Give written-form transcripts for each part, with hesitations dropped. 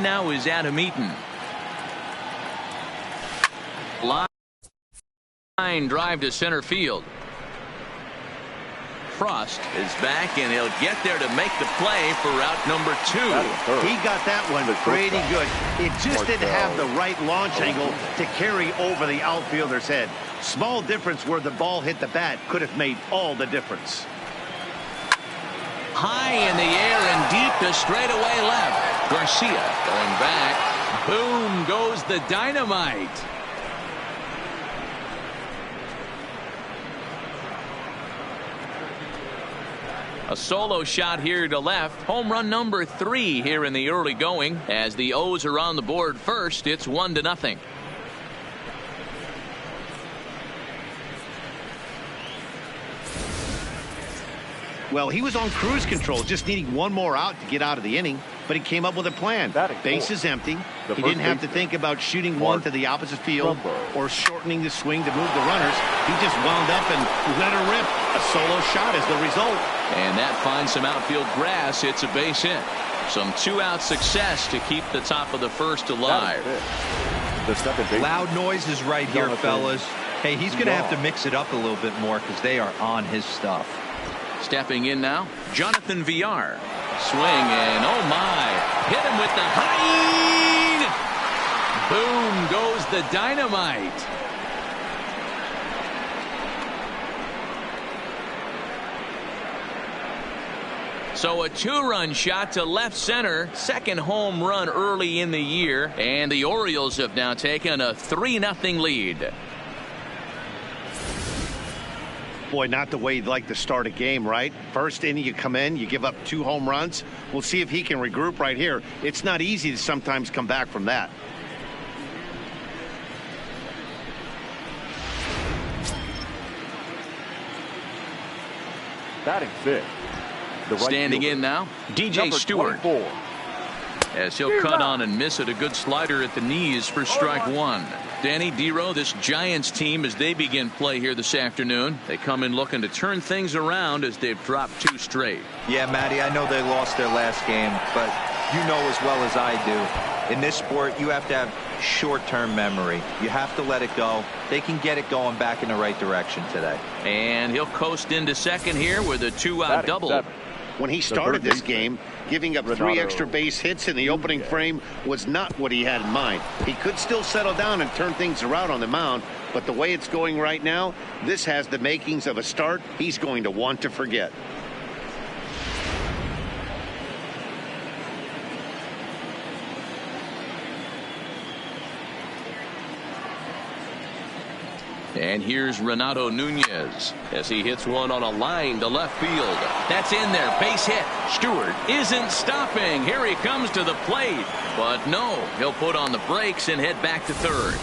now is Adam Eaton. Line drive to center field. Frost is back, and he'll get there to make the play for route number 2. He got that one pretty good. It just didn't have the right launch angle to carry over the outfielder's head. Small difference where the ball hit the bat could have made all the difference. High in the air and deep to straightaway left. Garcia going back. Boom goes the dynamite. A solo shot here to left. Home run number 3 here in the early going. As the O's are on the board first, it's 1-0. Well, he was on cruise control, just needing one more out to get out of the inning, but he came up with a plan. Base is empty. He didn't have to think about shooting one to the opposite field or shortening the swing to move the runners. He just wound up and let her rip. A solo shot is the result. And that finds some outfield grass. It's a base hit. Some 2-out success to keep the top of the first alive. Loud noises right here, fellas. Hey, he's going to have to mix it up a little bit more because they are on his stuff. Stepping in now, Jonathan Villar. Swing and oh my, hit him with the high. Boom goes the dynamite. So a 2-run shot to left center, second home run early in the year, and the Orioles have now taken a 3-0 lead. Boy, not the way you'd like to start a game, right? First inning, you come in, you give up 2 home runs. We'll see if he can regroup right here. It's not easy to sometimes come back from that. Batting 5th. Standing in now, DJ Stewart. As he'll cut on and miss it, a good slider at the knees for strike 1. Danny Dero, this Giants team, as they begin play here this afternoon, they come in looking to turn things around as they've dropped 2 straight. Yeah, Matty, I know they lost their last game, but you know as well as I do, in this sport, you have to have short-term memory. You have to let it go. They can get it going back in the right direction today. And he'll coast into second here with a 2-out double. 7. When he started this game, giving up 3 extra base hits in the opening frame was not what he had in mind. He could still settle down and turn things around on the mound, but the way it's going right now, this has the makings of a start he's going to want to forget. And here's Renato Nunez as he hits one on a line to left field. That's in there. Base hit. Stewart isn't stopping. Here he comes to the plate. But no, he'll put on the brakes and head back to third.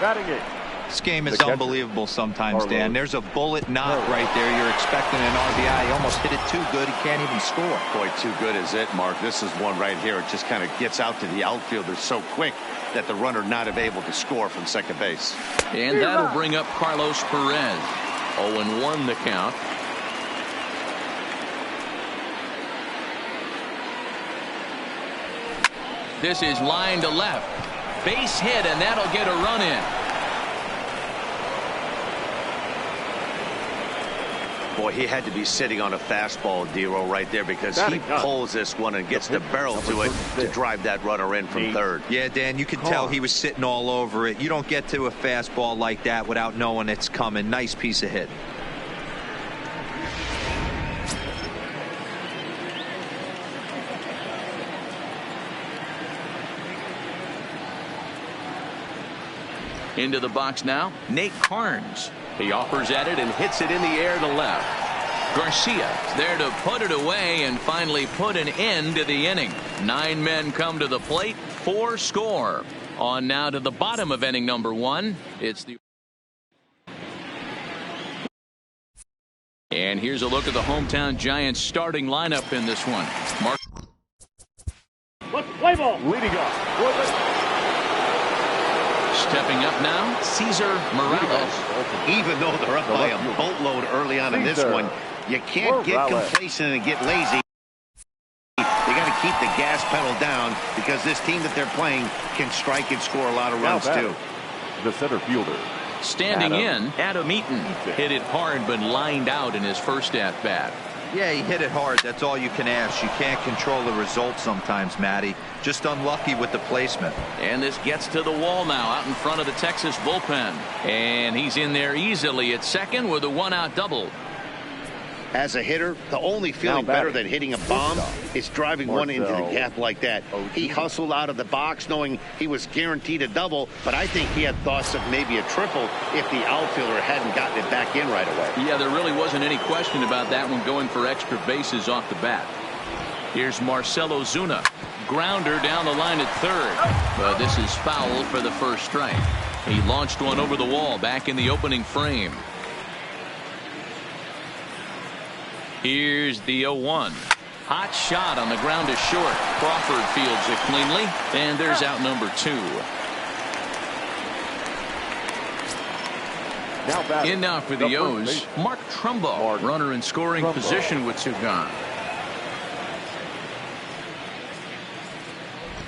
Batting 8. This game is unbelievable sometimes, Dan. There's a bullet knot right there. You're expecting an RBI. He almost hit it too good. He can't even score. Boy, too good is it, Mark. This is one right here. It just kind of gets out to the outfielder so quick that the runner not able to score from second base. And that'll bring up Carlos Perez. 0-1 the count. This is line to left. Base hit, and that'll get a run in. Boy, he had to be sitting on a fastball, Dero, right there, because he pulls this one and gets the barrel to it to drive that runner in from third. Yeah, Dan, you could tell he was sitting all over it. You don't get to a fastball like that without knowing it's coming. Nice piece of hit. Into the box now, Nate Carnes. He offers at it and hits it in the air to left. Garcia there to put it away and finally put an end to the inning. 9 men come to the plate, 4 score. On now to the bottom of inning number 1. It's the. And here's a look at the hometown Giants starting lineup in this one. Mark. Let's play ball. Leading off. Stepping up now, Cesar Morales. Even though they're up by a boatload early on in this one, you can't get complacent and get lazy. You got to keep the gas pedal down because this team that they're playing can strike and score a lot of runs too. The center fielder. Standing in, Adam Eaton hit it hard but lined out in his first at-bat. Yeah, he hit it hard. That's all you can ask. You can't control the result sometimes, Matty. Just unlucky with the placement. And this gets to the wall now out in front of the Texas bullpen. And he's in there easily at second with a one-out double. As a hitter, the only feeling better than hitting a bomb is driving one into the gap like that. He hustled out of the box knowing he was guaranteed a double, but I think he had thoughts of maybe a triple if the outfielder hadn't gotten it back in right away. Yeah, there really wasn't any question about that one going for extra bases off the bat. Here's Marcell Ozuna. Grounder down the line at third, but this is foul for the first strike. He launched one over the wall back in the opening frame. Here's the 0-1. Hot shot on the ground to short. Crawford fields it cleanly, and there's out number 2. In now for the O's, Mark Trumbo, runner in scoring position with 2 gone.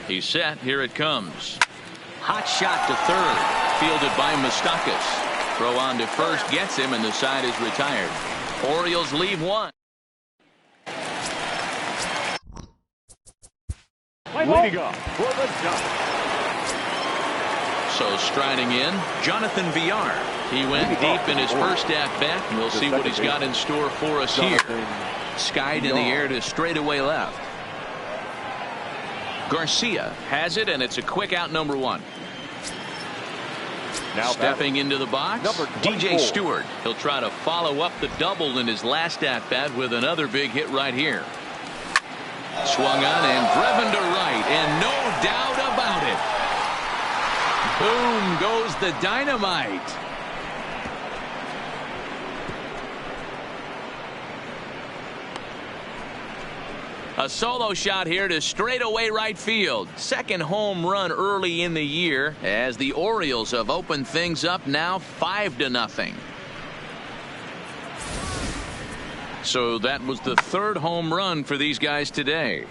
He's set. Here it comes. Hot shot to third, fielded by Moustakas. Throw on to first gets him, and the side is retired. Orioles leave 1. Leading off for the Giants. So striding in, Jonathan Villar. He went deep in his first at-bat, and we'll see what he's got in store for us here. Skied in the air to straightaway left. Garcia has it, and it's a quick out number 1. Now stepping into the box, DJ Stewart. He'll try to follow up the double in his last at-bat with another big hit right here. Swung on and driven to right, and no doubt about it. Boom goes the dynamite. A solo shot here to straightaway right field. Second home run early in the year as the Orioles have opened things up now 5-0. So that was the 3rd home run for these guys today.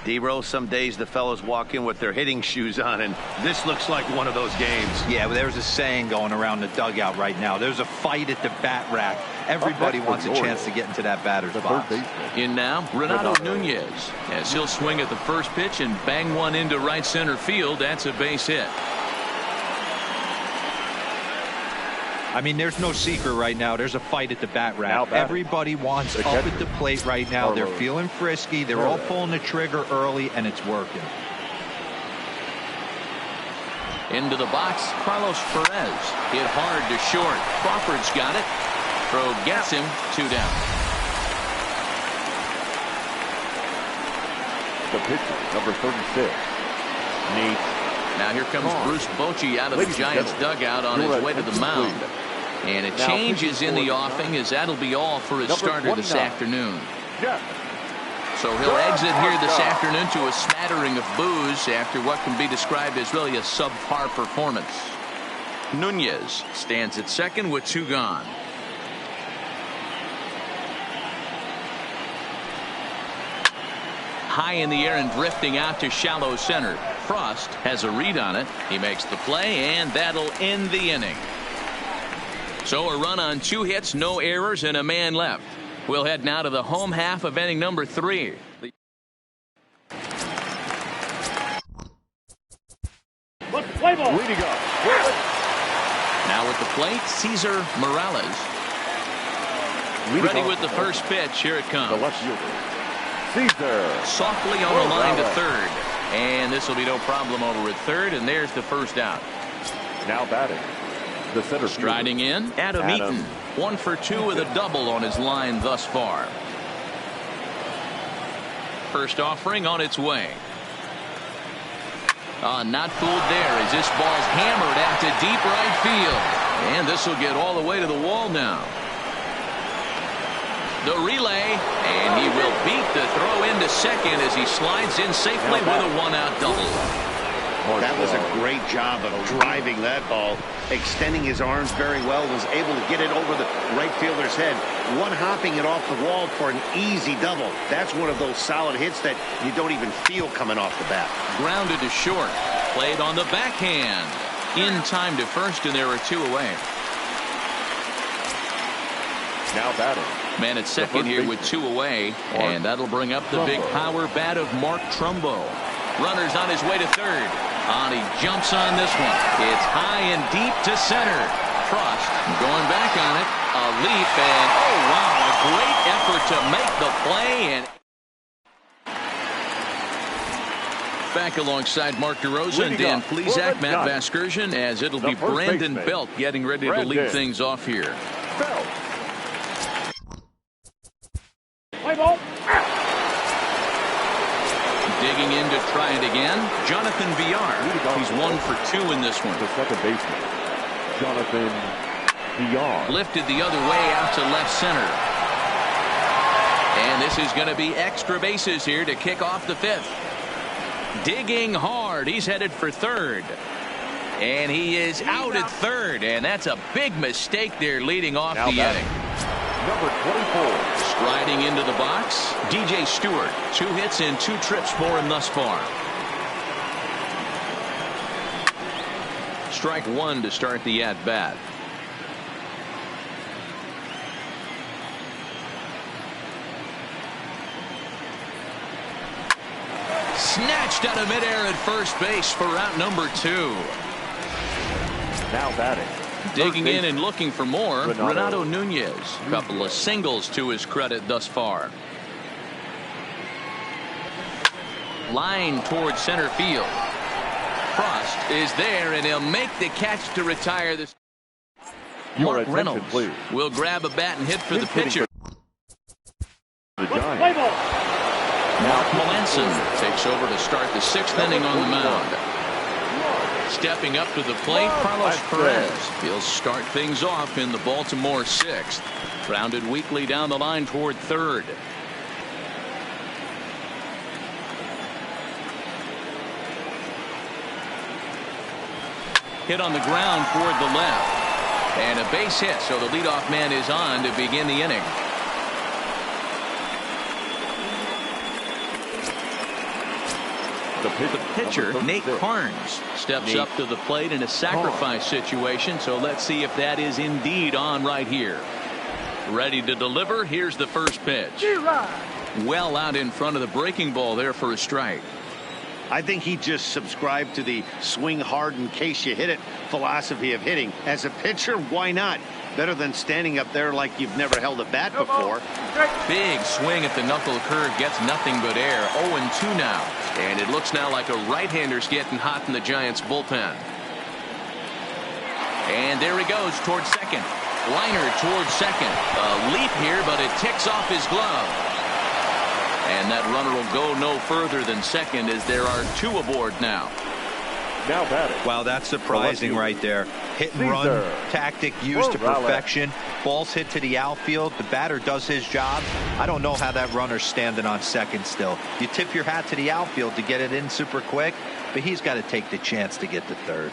D-Rose, some days the fellas walk in with their hitting shoes on, and this looks like one of those games. Yeah, well, there's a saying going around the dugout right now. There's a fight at the bat rack. Everybody wants a chance to get into that batter's box. In now, Renato Nunez, as he'll swing at the first pitch and bang one into right center field. That's a base hit. I mean, there's no secret right now. There's a fight at the bat rack. Everybody wants up at the plate right now. They're feeling frisky. They're all pulling the trigger early, and it's working. Into the box, Carlos Perez. Hit hard to short. Crawford's got it. Throw gets him. 2 down. The pitcher, number 36. Nate. Now here comes Bruce Bochy out of the Giants dugout on his way to the mound. And a change is in the offing, as that'll be all for his starter this afternoon. So he'll exit here this afternoon to a smattering of boos after what can be described as really a subpar performance. Nunez stands at second with 2 gone. High in the air and drifting out to shallow center. Frost has a read on it. He makes the play, and that'll end the inning. So a run on 2 hits, no errors, and a man left. We'll head now to the home half of inning number 3. Leading up. Now at the plate, Cesar Morales. Ready with the first pitch. Here it comes. The left fielder, Cesar. Softly on the line to third. And this will be no problem over at third, and there's the first out. Now batting, the center fielder. Striding in, Adam Eaton. 1 for 2 with a double on his line thus far. First offering on its way. Not fooled there as this ball's hammered out to deep right field. And this will get all the way to the wall now. The relay, and he will beat the throw into second as he slides in safely with a 1-out double. That was a great job of driving that ball, extending his arms very well, was able to get it over the right fielder's head, one-hopping it off the wall for an easy double. That's one of those solid hits that you don't even feel coming off the bat. Grounded to short. Played on the backhand. In time to first, and there are two away. Now batting. Man at second here with two away, and that'll bring up the big power bat of Mark Trumbo. Runner's on his way to third. He jumps on this one. It's high and deep to center. Frost going back on it. A leap, and oh wow, a great effort to make the play. And back alongside Mark DeRosa and Dan Plesac, Matt Vasgersian, as it'll be Brandon Belt getting ready to lead things off here. Digging in to try it again, Jonathan Villar. He's 1 for 2 in this one. The second baseman, Jonathan Villar. Lifted the other way out to left center. And this is going to be extra bases here to kick off the fifth. Digging hard. He's headed for third. And he is out at third. And that's a big mistake there leading off the inning. Number 24. Striding into the box, DJ Stewart. 2 hits and 2 trips for him thus far. Strike 1 to start the at-bat. Snatched out of midair at first base for route number 2. Now batting. Digging in and looking for more, Renato Nunez. A couple of singles to his credit thus far. Line towards center field. Frost is there, and he'll make the catch to retire this. Mark Reynolds will grab a bat and hit for the pitcher. Mark Melanson takes over to start the 6th inning on the mound. Stepping up to the plate, Carlos Perez. He'll start things off in the Baltimore 6th. Grounded weakly down the line toward third. Hit on the ground toward the left. And a base hit, so the leadoff man is on to begin the inning. The pitcher, Nate Carnes, steps up to the plate in a sacrifice situation, so let's see if that is indeed on right here. Ready to deliver. Here's the first pitch. Well out in front of the breaking ball there for a strike. I think he just subscribed to the swing hard in case you hit it philosophy of hitting. As a pitcher, why not? Better than standing up there like you've never held a bat before. Big swing at the knuckle curve, gets nothing but air. 0-2 now. And it looks now like a right-hander's getting hot in the Giants bullpen. And there he goes towards second. Liner towards second. A leap here, but it ticks off his glove. And that runner will go no further than second as there are 2 aboard now. Now batting. Wow, that's surprising right there. Hit and run tactic used to perfection. Ball's hit to the outfield. The batter does his job. I don't know how that runner's standing on second still. You tip your hat to the outfield to get it in super quick, but he's got to take the chance to get to third.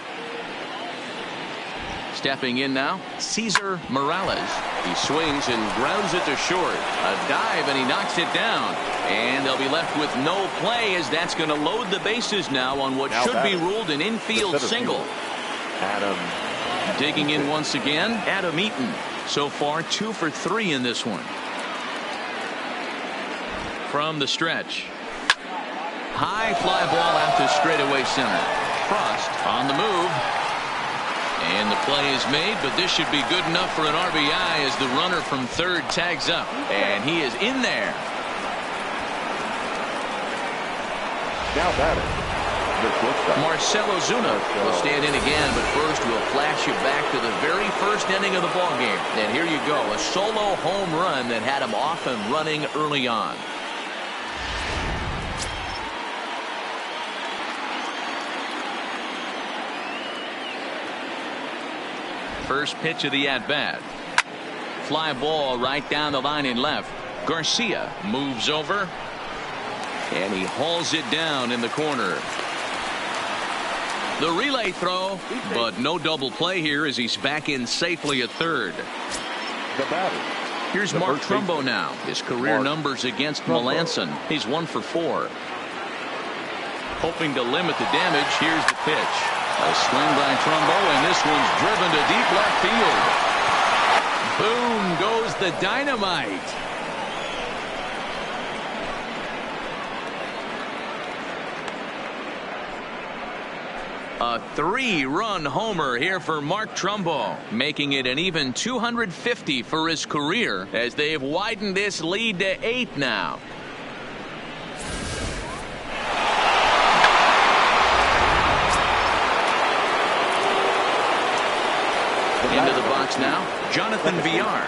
Stepping in now, Cesar Morales. He swings and grounds it to short. A dive, and he knocks it down. And they'll be left with no play, as that's going to load the bases now on what should be ruled an infield single. Adam. Digging in once again, Adam Eaton. So far 2 for 3 in this one. From the stretch. High fly ball out to straightaway center. Frost on the move. And the play is made, but this should be good enough for an RBI as the runner from third tags up. And he is in there. Now batting. Marcell Ozuna will stand in again, but first we'll flash you back to the very first inning of the ballgame. And here you go, a solo home run that had him off and running early on. First pitch of the at-bat. Fly ball right down the line in left. Garcia moves over. And he hauls it down in the corner. The relay throw, but no double play here as he's back in safely at third. The batter. Here's Mark Trumbo now. His career numbers against Melanson. He's 1 for 4. Hoping to limit the damage. Here's the pitch. A swing by Trumbo, and this one's driven to deep left field. Boom goes the dynamite. A 3-run homer here for Mark Trumbo, making it an even 250 for his career as they've widened this lead to 8 now. Into the box now, Jonathan Villar.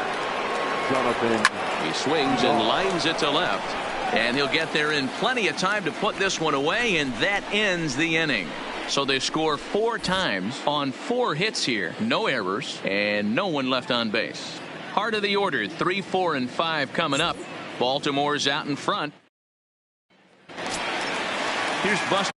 He swings and lines it to left. And he'll get there in plenty of time to put this one away, and that ends the inning. So they score 4 times on 4 hits here. No errors and no one left on base. Heart of the order, 3, 4, and 5 coming up. Baltimore's out in front. Here's Buster.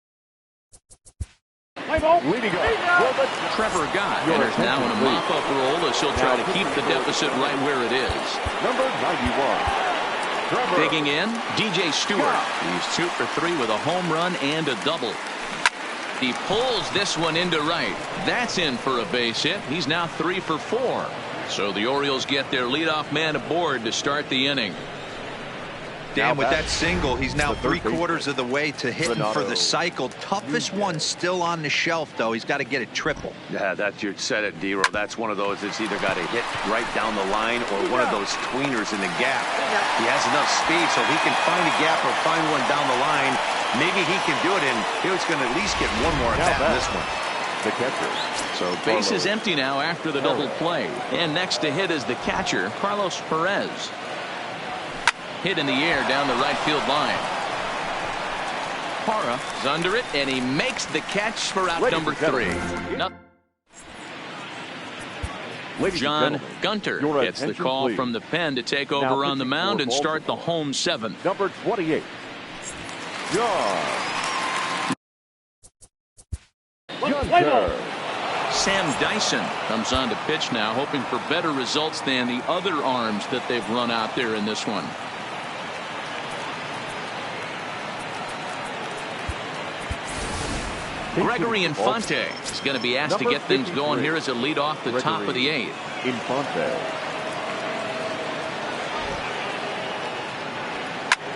Leading off. Trevor Gott enters now in a mop-up role as he'll try to keep the deficit right where it is. Number 91. Digging in, DJ Stewart. He's 2 for 3 with a home run and a double. He pulls this one into right. That's in for a base hit. He's now 3 for 4. So the Orioles get their leadoff man aboard to start the inning. Dan, with that single, he's now 3/4 of the way to hitting for the cycle. Toughest one still on the shelf, though. He's got to get a triple. Yeah, that's you said it, D-Roll. That's one of those that's either got to hit right down the line or one of those tweeners in the gap. He has enough speed so he can find a gap or find one down the line. Maybe he can do it, and he's going to at least get one more at bat in this one. The catcher. So base is empty now after the double play. And next to hit is the catcher, Carlos Perez. Hit in the air down the right field line. Parra is under it, and he makes the catch for out number 3. John Gunter gets the call from the pen to take over on the mound and start the home 7th. Number 28. John Gunter. Sam Dyson comes on to pitch now, hoping for better results than the other arms that they've run out there in this one. Gregory Infante is going to be asked to get things going here as a lead off the top of the 8th. Infante.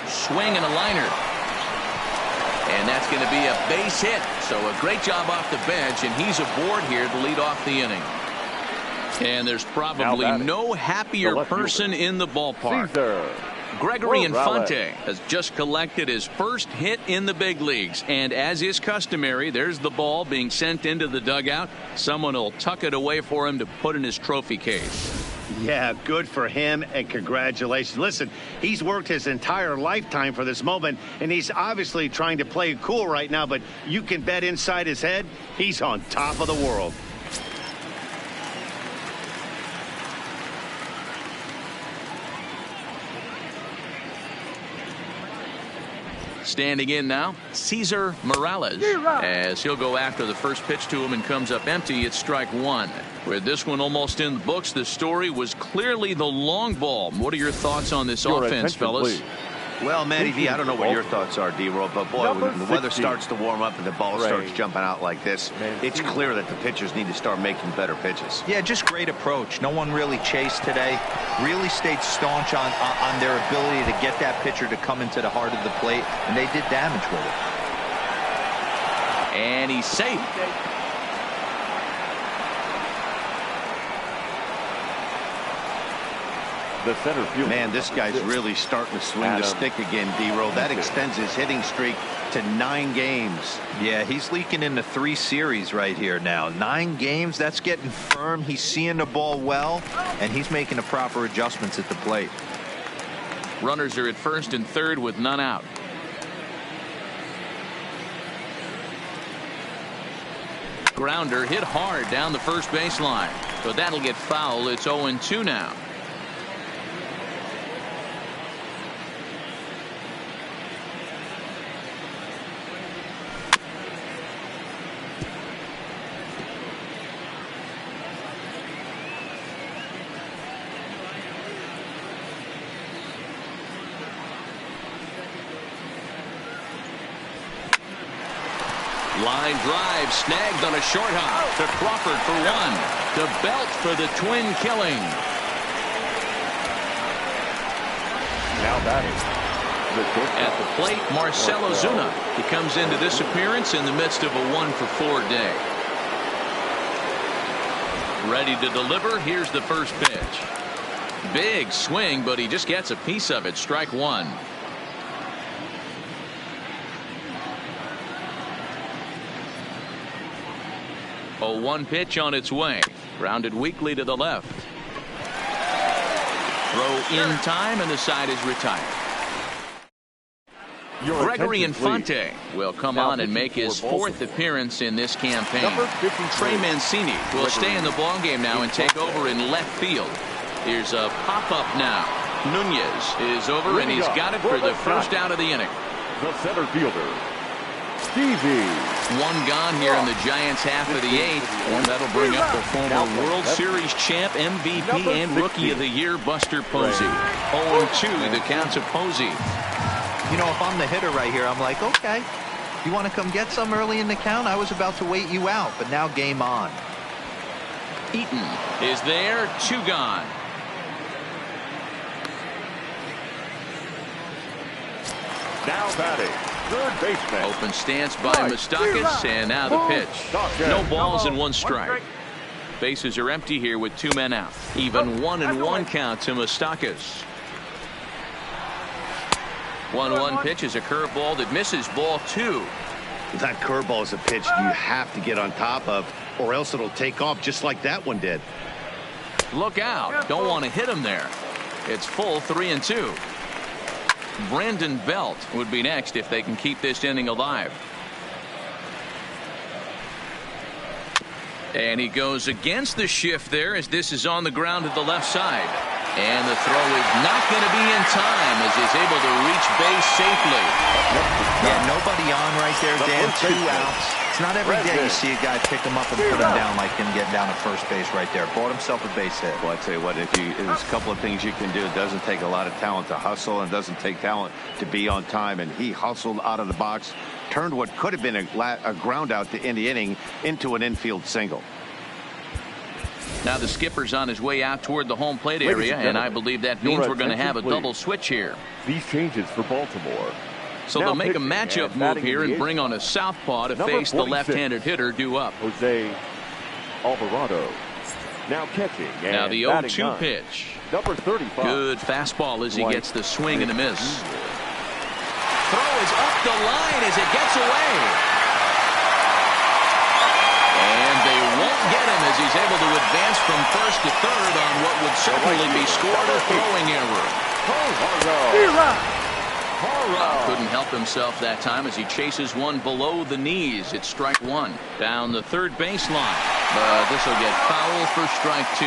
Swing and a liner. And that's going to be a base hit. So a great job off the bench, and he's aboard here to lead off the inning. And there's probably no happier person in the ballpark. Caesar Gregory Morales Infante has just collected his first hit in the big leagues, and as is customary, there's the ball being sent into the dugout. Someone will tuck it away for him to put in his trophy case. Yeah, good for him, and congratulations. Listen, he's worked his entire lifetime for this moment, and he's obviously trying to play it cool right now, but you can bet inside his head, he's on top of the world. Standing in now, Caesar Morales, as he'll go after the first pitch to him and comes up empty. It's strike 1. With this one almost in the books, the story was clearly the long ball. What are your thoughts on this offense, fellas? Please. Well, Matty V, I don't know what your thoughts are, D-Roll, but boy, when the weather starts to warm up and the ball starts jumping out like this, it's clear that the pitchers need to start making better pitches. Yeah, just great approach. No one really chased today. Really stayed staunch on their ability to get that pitcher to come into the heart of the plate, and they did damage with it. And he's safe. The center field. Man, this guy's really starting to swing the stick again, D-Roll. That extends his hitting streak to 9 games. Yeah, he's leaking into 3 series right here now. 9 games, that's getting firm. He's seeing the ball well, and he's making the proper adjustments at the plate. Runners are at first and third with none out. Grounder hit hard down the first baseline, but that'll get foul. It's 0-2 now. Line drive snagged on a short hop to Crawford for one. To Belt for the twin killing. Now batting. At the plate, Marcell Ozuna. He comes into this appearance in the midst of a 1-for-4 day. Ready to deliver. Here's the first pitch. Big swing, but he just gets a piece of it. Strike one. A 1 pitch on its way. Grounded weakly to the left. Throw in time, and the side is retired. Gregory Infante will come on and make his 4th appearance in this campaign. Trey Mancini will stay in the ballgame now and take over in left field. Here's a pop-up now. Nunez is over, and he's got it for the first out of the inning. The center fielder, Stevie. 1 gone here in the Giants' half of the 8th, and that'll bring up the former World Series champ, MVP, and Rookie of the Year, Buster Posey. 0-2 the count to Posey. You know, if I'm the hitter right here, I'm like, okay, you want to come get some early in the count? I was about to wait you out, but now game on. Eaton is there. 2 gone. Now batting, third baseman. Open stance by Moustakas, and now the pitch. No balls and 1 strike. Bases are empty here with 2 men out. Even 1-1 count to Moustakas. 1-1 pitch is a curveball that misses, ball 2. That curveball is a pitch you have to get on top of, or else it'll take off just like that one did. Look out. Don't want to hit him there. It's full 3-2. Brandon Belt would be next if they can keep this inning alive. And he goes against the shift there as this is on the ground to the left side. And the throw is not going to be in time as he's able to reach base safely. Yeah, nobody on right there, Dan. 2 outs. It's not every day you see a guy pick him up and put him down like him getting down to first base right there. Bought himself a base hit. Well, I tell you what, there's a couple of things you can do. It doesn't take a lot of talent to hustle, and it doesn't take talent to be on time. And he hustled out of the box, turned what could have been a ground out to end the inning into an infield single. Now the skipper's on his way out toward the home plate area, and I believe that means we're going to have a double switch here. These changes for Baltimore. So they'll make a matchup move here and bring on a southpaw to face the left-handed hitter due up. Jose Alvarado. Now catching. Now the 0-2 pitch. Number 35. Good fastball as he gets the swing and a miss. Throw is up the line as it gets away. And they won't get him as he's able to advance from first to third on what would certainly be scored a throwing error. Couldn't help himself that time as he chases one below the knees. It's strike 1 down the third baseline. But this will get foul for strike 2.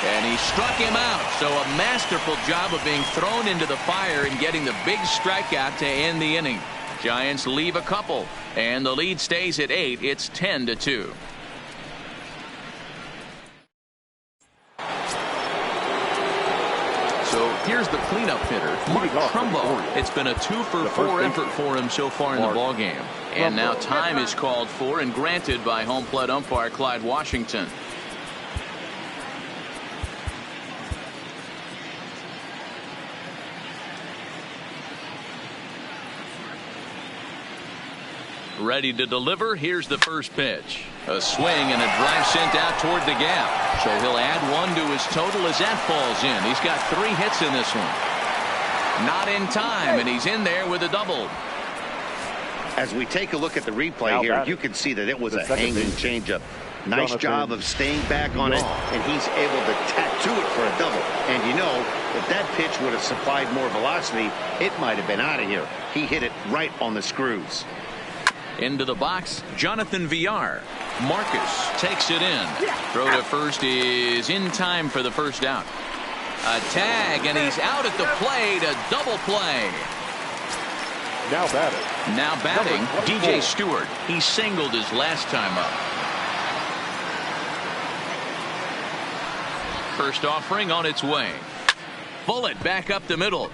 And he struck him out. So a masterful job of being thrown into the fire and getting the big strikeout to end the inning. Giants leave a couple, and the lead stays at 8. It's 10-2. So here's the cleanup hitter, Mark Trumbo. It's been a 2-for-4 effort for him so far in the ballgame. And now time is called for and granted by home plate umpire Clyde Washington. Ready to deliver. Here's the first pitch. A swing and a drive sent out toward the gap. So he'll add 1 to his total as that falls in. He's got 3 hits in this one. Not in time, and he's in there with a double. As we take a look at the replay here, you can see that it was a hanging changeup. Nice job of staying back on it, and he's able to tattoo it for a double. And you know, if that pitch would have supplied more velocity, it might have been out of here. He hit it right on the screws. Into the box, Jonathan Villar. Marcus takes it in. Throw to first is in time for the first out. A tag, and he's out at the plate. A double play. Now batting, DJ Stewart. He singled his last time up. First offering on its way. Bullet back up the middle.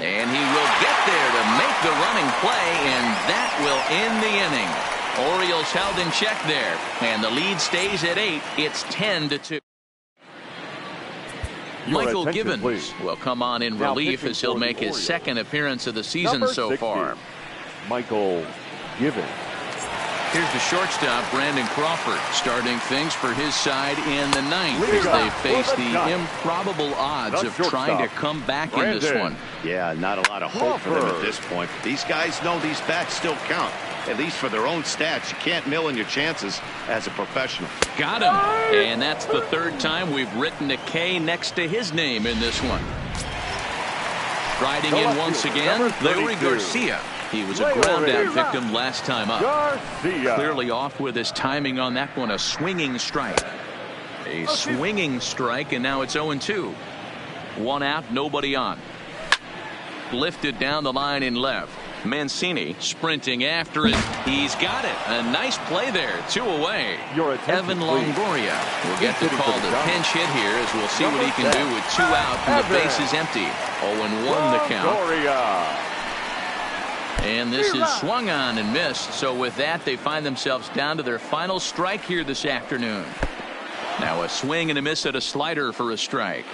And he will get there to make the running play, and that will end the inning. Orioles held in check there, and the lead stays at 8. It's 10-2. Michael Givens will come on in relief as he'll make his second appearance of the season so far. Michael Givens. Here's the shortstop, Brandon Crawford, starting things for his side in the ninth as they face the improbable odds of trying to come back in this one. Yeah, not a lot of hope for them at this point. These guys know these bats still count, at least for their own stats. You can't mill in your chances as a professional. Got him. And that's the third time we've written a K next to his name in this one. Riding in once again, Leury Garcia. He was a ground-out victim last time up. Garcia. Clearly off with his timing on that one. A swinging strike. A swinging strike, and now it's 0-2. One out, nobody on. Lifted down the line in left. Mancini sprinting after it. He's got it. A nice play there. 2 away. Evan Longoria will get the call to pinch hit here as we'll see what he can do with 2 out and the base is empty. 0-1 the count. And this is swung on and missed. So with that, they find themselves down to their final strike here this afternoon. Now a swing and a miss at a slider for a strike.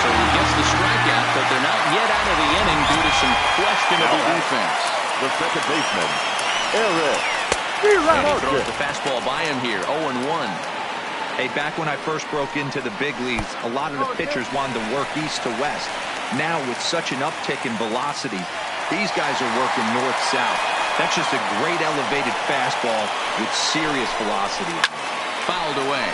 So he gets the strikeout, but they're not yet out of the inning due to some questionable defense. The second baseman, Eric. And he throws the fastball by him here. 0-1. Hey, back when I first broke into the big leagues, a lot of the pitchers wanted to work east to west. Now, with such an uptick in velocity, these guys are working north-south. That's just a great elevated fastball with serious velocity. Fouled away.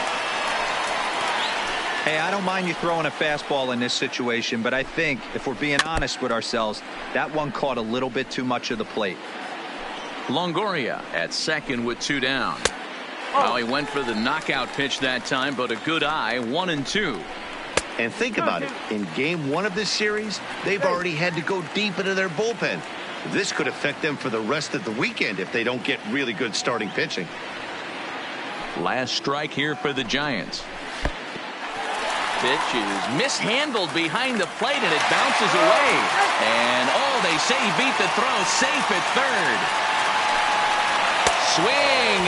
Hey, I don't mind you throwing a fastball in this situation, but I think, if we're being honest with ourselves, that one caught a little bit too much of the plate. Longoria at second with 2 down. Well, he went for the knockout pitch that time, but a good eye. 1-2. And think about it. In game 1 of this series, they've already had to go deep into their bullpen. This could affect them for the rest of the weekend if they don't get really good starting pitching. Last strike here for the Giants. Pitch is mishandled behind the plate, and it bounces away. And, they say he beat the throw. Safe at third. Swing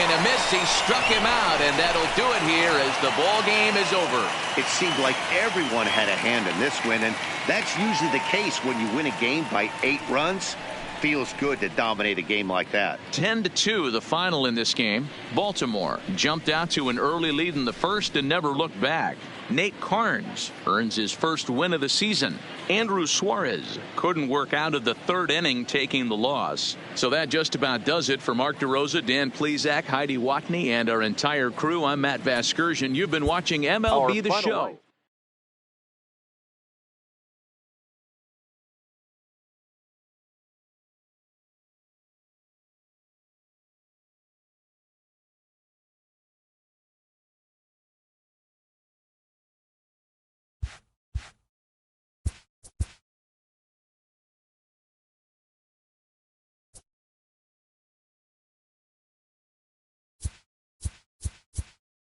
and a miss. He struck him out, and that'll do it here as the ball game is over. It seemed like everyone had a hand in this win, and that's usually the case when you win a game by 8 runs. Feels good to dominate a game like that. 10-2 the final in this game. Baltimore jumped out to an early lead in the first and never looked back. Nate Carnes earns his first win of the season. Andrew Suarez couldn't work out of the 3rd inning, taking the loss. So that just about does it for Mark DeRosa, Dan Plesac, Heidi Watney, and our entire crew. I'm Matt Vasgersian. You've been watching MLB The Show.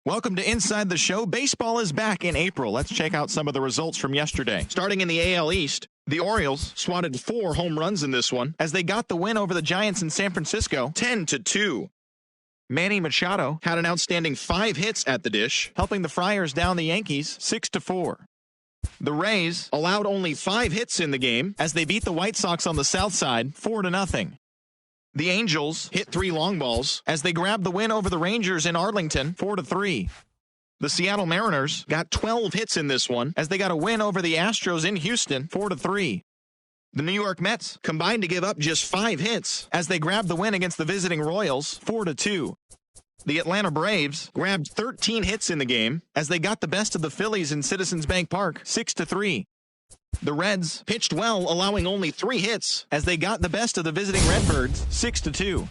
Welcome to Inside the Show. Baseball is back in April. Let's check out some of the results from yesterday. Starting in the AL East, the Orioles swatted 4 home runs in this one as they got the win over the Giants in San Francisco, 10-2. Manny Machado had an outstanding 5 hits at the dish, helping the Friars down the Yankees 6-4. The Rays allowed only 5 hits in the game as they beat the White Sox on the south side 4-0. The Angels hit 3 long balls as they grabbed the win over the Rangers in Arlington 4-3. The Seattle Mariners got 12 hits in this one as they got a win over the Astros in Houston 4-3. The New York Mets combined to give up just 5 hits as they grabbed the win against the visiting Royals 4-2. The Atlanta Braves grabbed 13 hits in the game as they got the best of the Phillies in Citizens Bank Park 6-3. The Reds pitched well, allowing only 3 hits as they got the best of the visiting Redbirds 6-2.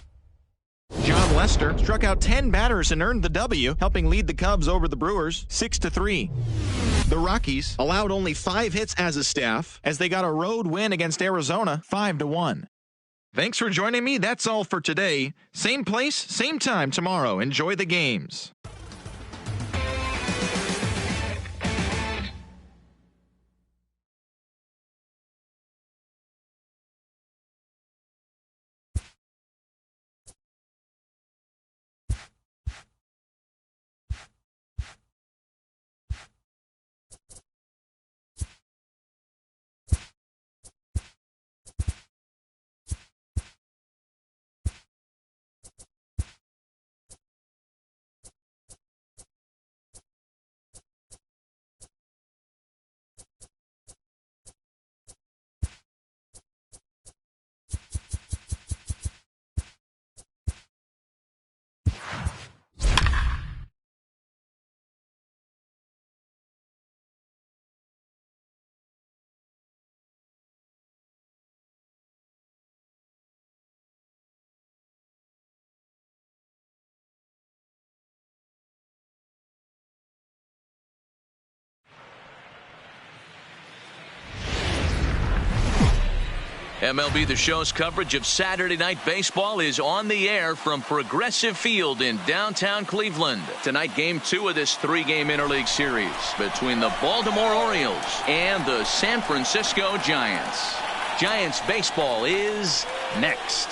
John Lester struck out 10 batters and earned the W, helping lead the Cubs over the Brewers 6-3. The Rockies allowed only 5 hits as a staff as they got a road win against Arizona 5-1. Thanks for joining me. That's all for today. Same place, same time tomorrow. Enjoy the games. MLB The Show's coverage of Saturday Night Baseball is on the air from Progressive Field in downtown Cleveland. Tonight, Game 2 of this 3-game interleague series between the Baltimore Orioles and the San Francisco Giants. Giants baseball is next.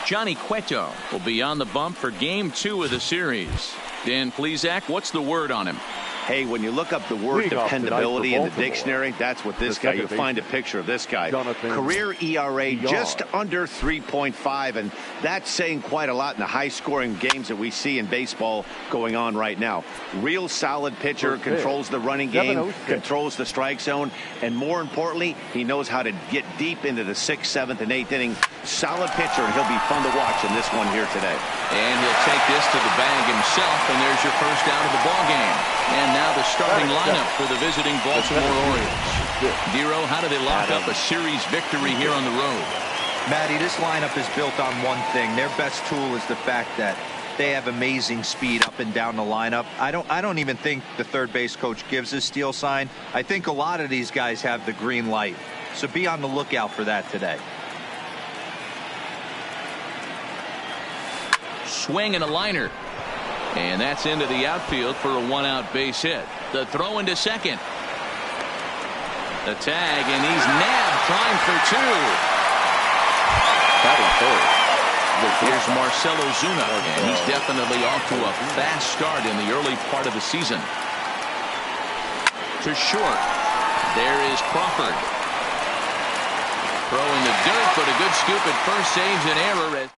Johnny Cueto will be on the bump for Game 2 of the series. Dan Plesac, what's the word on him? Hey, when you look up the word dependability in the dictionary, that's what this guy, you'll find a picture of this guy. Career ERA just under 3.5, and that's saying quite a lot in the high-scoring games that we see in baseball going on right now. Real solid pitcher, controls the running game, controls the strike zone, and more importantly, he knows how to get deep into the 6th, 7th, and 8th inning. Solid pitcher, and he'll be fun to watch in this one here today. And he'll take this to the bag himself, and there's your first out of the ball game. And now the starting lineup for the visiting Baltimore Orioles. Dero, how do they lock up a series victory here on the road? Matty, this lineup is built on one thing. Their best tool is the fact that they have amazing speed up and down the lineup. I don't even think the third base coach gives a steal sign. I think a lot of these guys have the green light. So be on the lookout for that today. Swing and a liner. And that's into the outfield for a 1-out base hit. The throw into second. The tag, and he's nabbed, trying for 2. Here's Marcell Ozuna, and he's definitely off to a fast start in the early part of the season. To short. There is Crawford. Throw in the dirt, but a good scoop at first saves an error.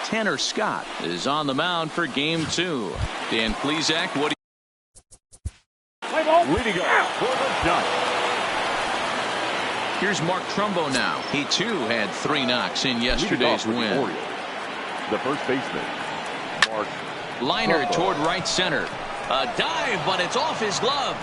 Tanner Scott is on the mound for Game 2. Dan Plesac, what do you... Leading off for the Giants. Here's Mark Trumbo now. He too had 3 knocks in yesterday's win. The first baseman, Mark Liner Trumbo. toward right center. A dive, but it's off his glove.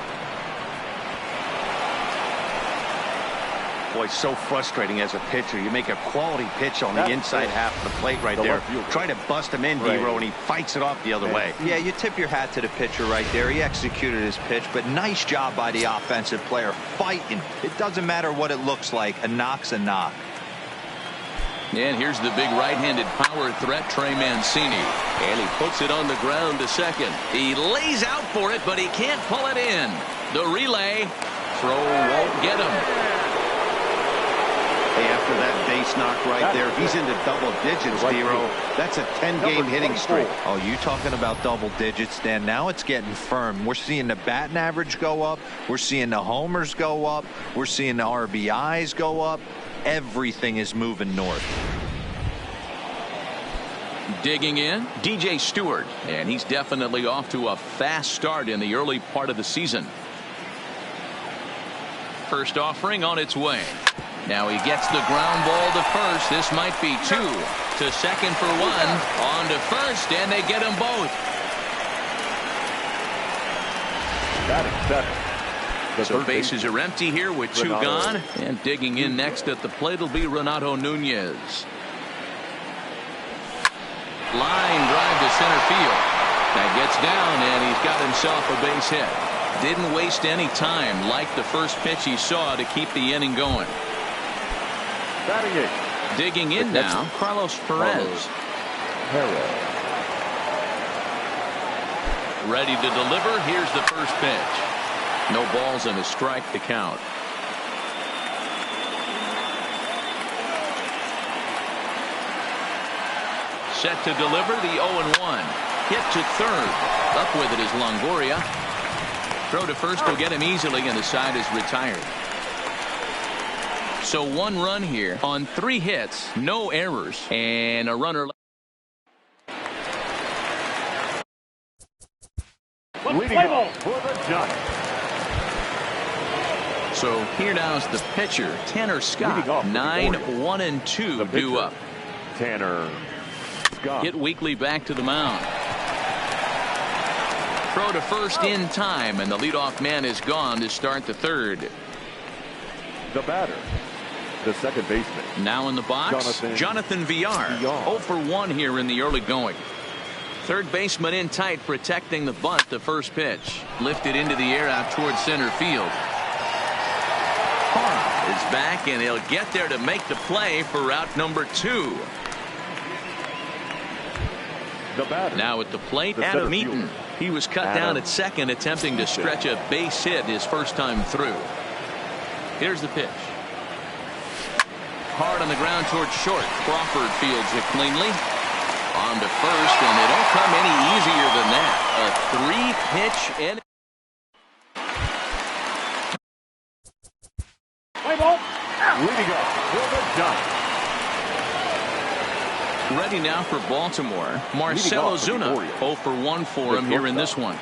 Boy, so frustrating as a pitcher. You make a quality pitch on the inside half of the plate right there. Try to bust him in, Dero, and he fights it off the other way. Yeah, you tip your hat to the pitcher right there. He executed his pitch, but nice job by the offensive player fighting. It doesn't matter what it looks like. A knock's a knock. And here's the big right-handed power threat, Trey Mancini. And he puts it on the ground to second. He lays out for it, but he can't pull it in. The relay. Throw won't get him. Hey, after that base knock right there, he's into double digits, Dero. That's a 10-game hitting streak. Oh, you talking about double digits, Dan? Now it's getting firm. We're seeing the batting average go up. We're seeing the homers go up. We're seeing the RBIs go up. Everything is moving north. Digging in, DJ Stewart. And he's definitely off to a fast start in the early part of the season. First offering on its way. Now he gets the ground ball to first. This might be 2. To second for 1. On to first, and they get them both. So bases are empty here with 2 gone. And digging in next at the plate will be Renato Nunez. Line drive to center field. That gets down, and he's got himself a base hit. Didn't waste any time like the first pitch he saw to keep the inning going. Digging in now, Carlos Perez. Ready to deliver. Here's the first pitch. No balls and a strike to count. Set to deliver the 0-1. Hit to third. Up with it is Longoria. Throw to first will get him easily, and the side is retired. So 1 run here on 3 hits, no errors, and a runner. Leading off for the Giants. So here now is the pitcher, Tanner Scott. 9-1-2 due up. Tanner Scott. Hit weekly back to the mound. Throw to first in time, and the leadoff man is gone to start the third. The batter, the second baseman. Now in the box, Jonathan Villar. 0 for 1 here in the early going. Third baseman in tight, protecting the bunt. The first pitch lifted into the air out towards center field. Parra is back, and he'll get there to make the play for route number 2. Now at the plate, Adam Eaton. He was cut down at second, attempting to stretch a base hit his first time through. Here's the pitch. Hard on the ground towards short. Crawford fields it cleanly. On to first, and they don't come any easier than that. A 3-pitch inning. Play ball. Leading up for the Giants. Ready now for Baltimore. Marcell Ozuna. 0 for 1 for him here in this one.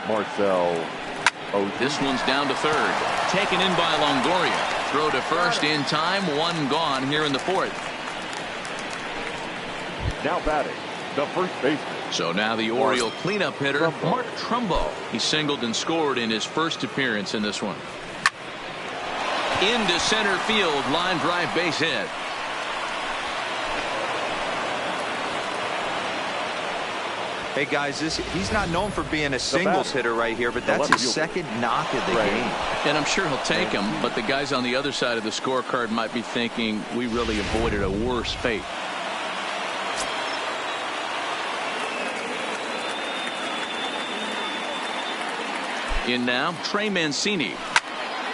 Marcell Ozuna. This one's down to third. Taken in by Longoria. Throw to first in time. 1 gone here in the 4th. Now batting, the first baseman. So now the Oriole cleanup hitter, Mark Trumbo. He singled and scored in his first appearance in this one. Into center field. Line drive base hit. Hey guys, he's not known for being a singles hitter right here, but that's his second knock of the game. And I'm sure he'll take him, but the guys on the other side of the scorecard might be thinking we really avoided a worse fate. In now, Trey Mancini,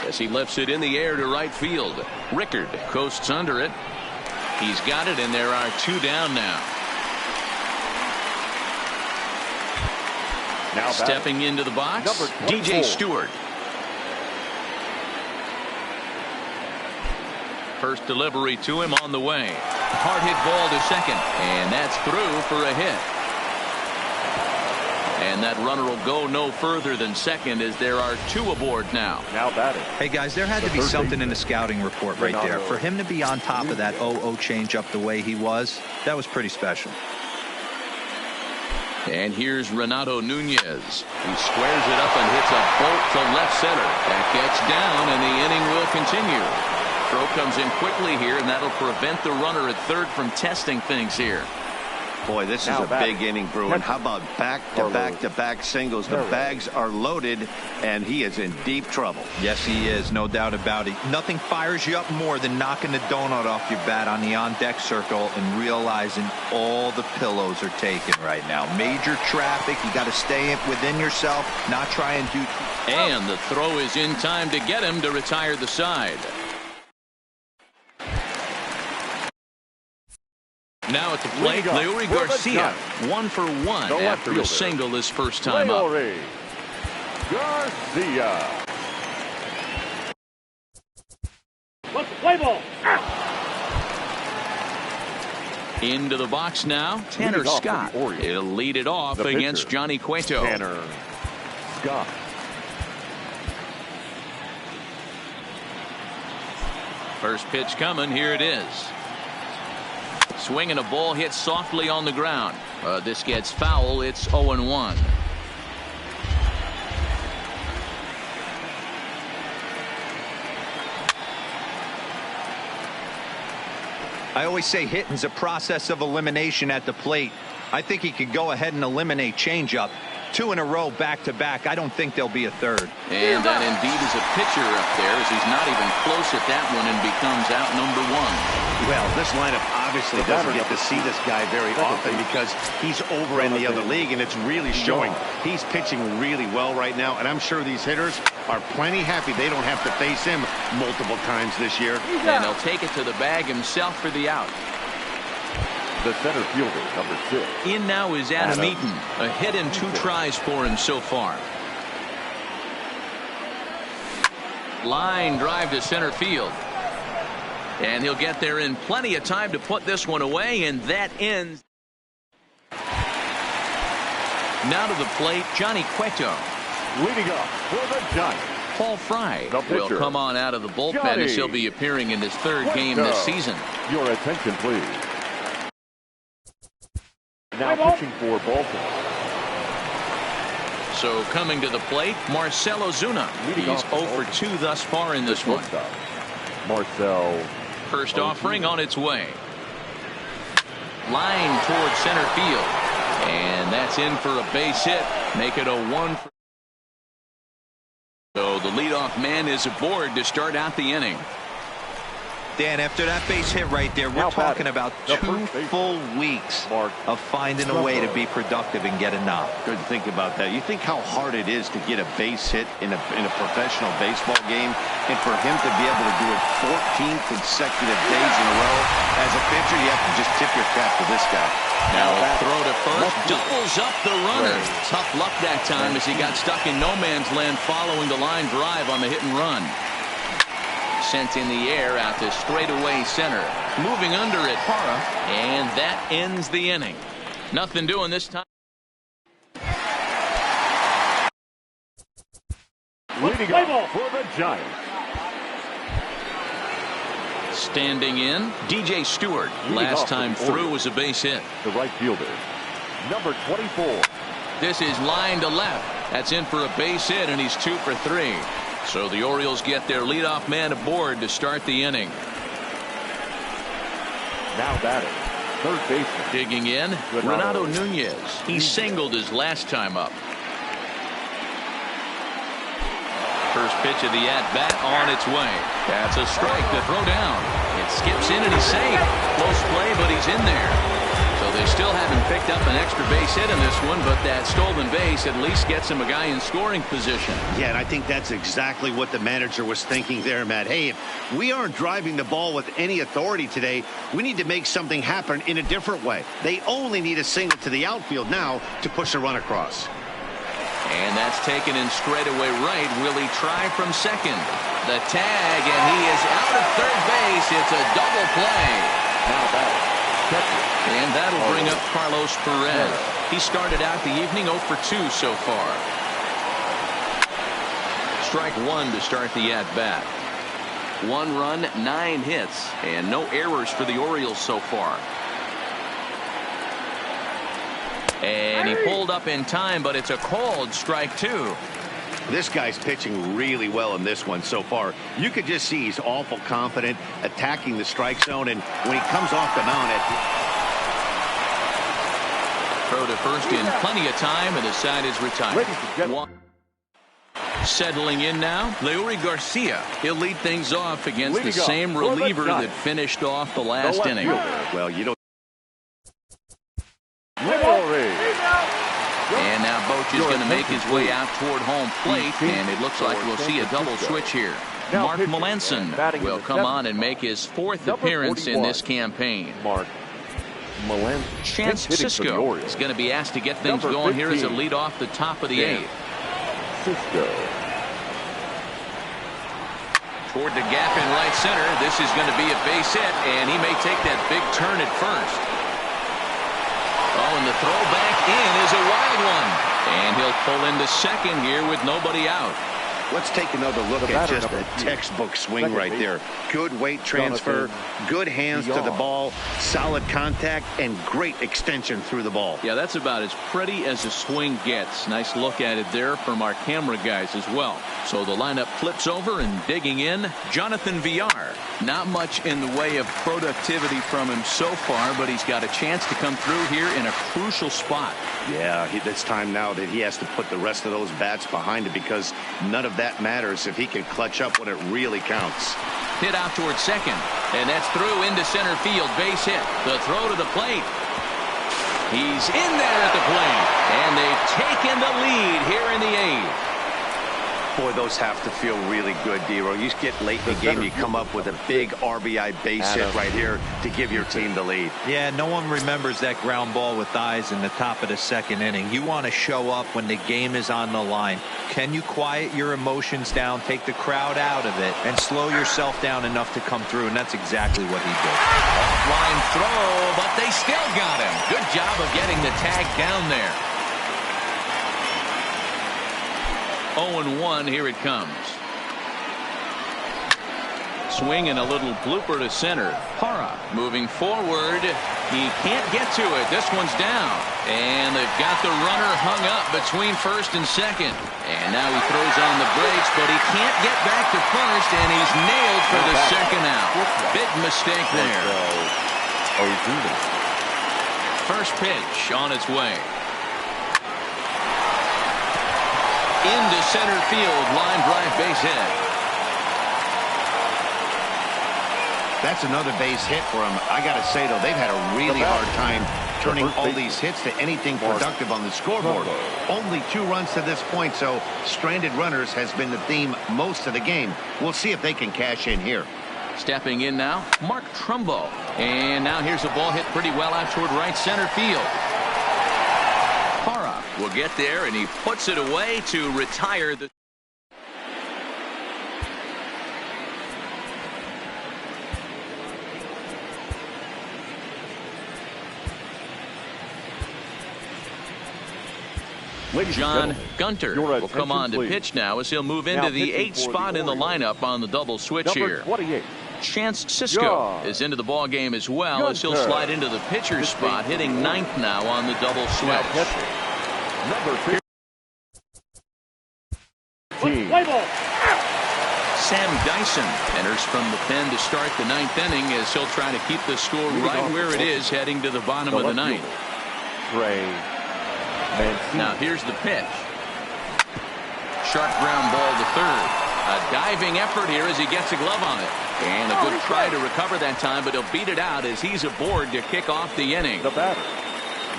as he lifts it in the air to right field. Rickard coasts under it. He's got it, and there are 2 down now. Now stepping into the box, DJ Stewart. First delivery to him on the way. Hard hit ball to second, and that's through for a hit. And that runner will go no further than second, as there are 2 aboard now. Now batting. Hey guys, there had to be something in the scouting report right there. For him to be on top of that 0-0 changeup the way he was, that was pretty special. And here's Renato Nunez. He squares it up and hits a bolt to left center. That gets down, and the inning will continue. Throw comes in quickly here, and that'll prevent the runner at third from testing things here. Boy, this is a big inning, Bruin. How about back-to-back singles? The bags are loaded, and he is in deep trouble. Yes, he is, no doubt about it. Nothing fires you up more than knocking the donut off your bat on the on-deck circle and realizing all the pillows are taken right now. Major traffic. You got to stay within yourself, not try and do. And the throw is in time to get him to retire the side. Now at the plate, Leury Garcia, 1 for 1 after a single his first time up. Garcia. Let's play ball. Into the box now, Tanner Scott. He'll lead it off against Johnny Cueto. Tanner Scott. First pitch coming, here it is. Swinging a ball hit softly on the ground. This gets foul. It's 0-1. I always say hitting's a process of elimination at the plate. I think he could go ahead and eliminate changeup. 2 in a row back-to-back. I don't think there'll be a third. And that indeed is a pitcher up there, as he's not even close at that one and becomes out number 1. Well, this lineup obviously doesn't get to see this guy very often because he's over in the other league, and it's really showing. He's pitching really well right now, and I'm sure these hitters are plenty happy they don't have to face him multiple times this year. And he'll take it to the bag himself for the out. The center fielder, number 6. In now is Adam Eaton. A hit and 2 tries for him so far. Line drive to center field. And he'll get there in plenty of time to put this one away, and that ends. Now to the plate, Johnny Cueto. Leading up for the Giants. Paul Fry will come on out of the bullpen as he'll be appearing in his 3rd game this season. Your attention, please. Now pitching for Baltimore. So coming to the plate, Marcell Ozuna. He's 0 for 2 thus far in this one. Marcell. First offering on its way. Line towards center field. And that's in for a base hit. Make it a 1. So the leadoff man is aboard to start out the inning. Dan, after that base hit right there, we're talking about 2 full weeks of finding a way to be productive and get a knock. Good to think about that. You think how hard it is to get a base hit in a professional baseball game, and for him to be able to do it 14 consecutive days in a row. As a pitcher, you have to just tip your cap to this guy. Now a throw to first, doubles up the runner. Tough luck that time as he got stuck in no man's land following the line drive on the hit and run. Sent in the air out to straightaway center. Moving under it, Parra, and that ends the inning. Nothing doing this time. Leading off for the Giants. Standing in, DJ Stewart. Last time through was a base hit. The right fielder, number 24. This is line to left. That's in for a base hit, and he's 2 for 3. So the Orioles get their leadoff man aboard to start the inning. Now batting, third baseman. Digging in, Renato Nunez. He singled his last time up. First pitch of the at-bat on its way. That's a strike to throw down. It skips in and he's safe. Close play, but he's in there. So they still haven't picked up an extra base hit in this one, but that stolen base at least gets him a guy in scoring position. Yeah, and I think that's exactly what the manager was thinking there, Matt. Hey, if we aren't driving the ball with any authority today, we need to make something happen in a different way. They only need a single to the outfield now to push a run across. And that's taken in straightaway right. Will he try from second? The tag, and he is out of third base. It's a double play. Now batting, catcher. And that'll bring up Carlos Perez. He started out the evening 0 for 2 so far. Strike 1 to start the at-bat. 1 run, 9 hits, and no errors for the Orioles so far. And he pulled up in time, but it's a called strike 2. This guy's pitching really well in this one so far. You could just see he's awful confident attacking the strike zone, and when he comes off the mound throw to first in plenty of time, and the side is retired. Settling in now, Leury Garcia. He'll lead things off against the same reliever that finished off the last inning. Well, you don't. And now Boch is going to make his way out toward home plate, and it looks like we'll see a double switch here. Mark Melancon will come on and make his 4th appearance in this campaign. Mark Melancon. Chance Sisco is going to be asked to get things going here as a lead off the top of the 8th. Sisco. Toward the gap in right center. This is going to be a base hit, and he may take that big turn at first. Oh, and the throw back in is a wild one. And he'll pull into second here with nobody out. Let's take another look at just a textbook swing right there. Good weight transfer, good hands to the ball, solid contact, and great extension through the ball. Yeah, that's about as pretty as a swing gets. Nice look at it there from our camera guys as well. So the lineup flips over, and digging in, Jonathan Villar. Not much in the way of productivity from him so far, but he's got a chance to come through here in a crucial spot. Yeah, it's time now that he has to put the rest of those bats behind it, because none of that matters if he can clutch up when it really counts. Hit out towards second, and that's through into center field. Base hit. The throw to the plate. He's in there at the plate, and they've taken the lead here in the 8th. Boy, those have to feel really good, D-Row. You get late in the game, you come up with a big RBI base hit right here to give your team the lead. Yeah, no one remembers that ground ball with eyes in the top of the 2nd inning. You want to show up when the game is on the line. Can you quiet your emotions down, take the crowd out of it, and slow yourself down enough to come through? And that's exactly what he did. Offline throw, but they still got him. Good job of getting the tag down there. 0-1, here it comes. Swing and a little blooper to center. Parra moving forward. He can't get to it. This one's down. And they've got the runner hung up between first and second. And now he throws on the brakes, but he can't get back to first, and he's nailed for the second out. Big mistake there. first pitch on its way. Into center field, line drive, base hit. That's another base hit for him. I got to say, though, they've had a really hard time turning all these hits to anything productive on the scoreboard. Only 2 runs to this point, so stranded runners has been the theme most of the game. We'll see if they can cash in here. Stepping in now, Mark Trumbo. And now here's a ball hit pretty well out toward right center field. Parra will get there, and he puts it away to retire the... John Gunter will come on to pitch now as he'll move into the 8th spot in the lineup on the double switch here. 28. Chance Sisco is into the ball game as well as he'll slide into the pitcher's spot, hitting 9th now on the double switch. Number 15. Play ball. Sam Dyson enters from the pen to start the 9th inning as he'll try to keep the score right where it is heading to the bottom of the 9th. Now here's the pitch. Sharp ground ball to third. A diving effort here as he gets a glove on it. And a good try to recover that time, but he'll beat it out as he's aboard to kick off the inning. The batter,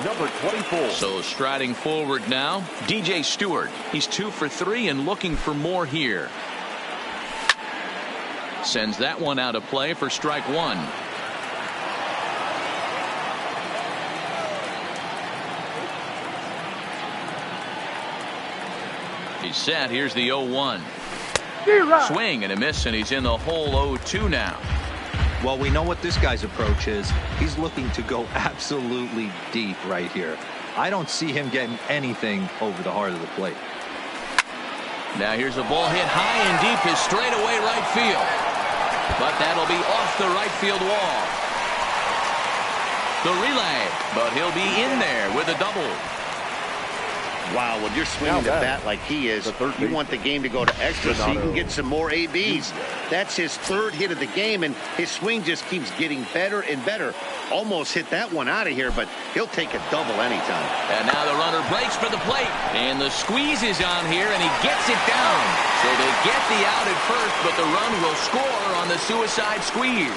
number 24. So striding forward now, DJ Stewart. He's 2 for 3 and looking for more here. Sends that one out of play for strike 1. He's set. Here's the 0-1. Swing and a miss, and he's in the hole 0-2 now. Well, we know what this guy's approach is. He's looking to go absolutely deep right here. I don't see him getting anything over the heart of the plate. Now here's a ball hit high and deep is straight away right field. But that'll be off the right field wall. The relay, but he'll be in there with a double. Wow, when you're swinging the bat like he is, you want the game to go to extra so you can get some more ABs. That's his 3rd hit of the game, and his swing just keeps getting better and better. Almost hit that one out of here, but he'll take a double anytime. And now the runner breaks for the plate, and the squeeze is on here, and he gets it down. So they get the out at first, but the run will score on the suicide squeeze.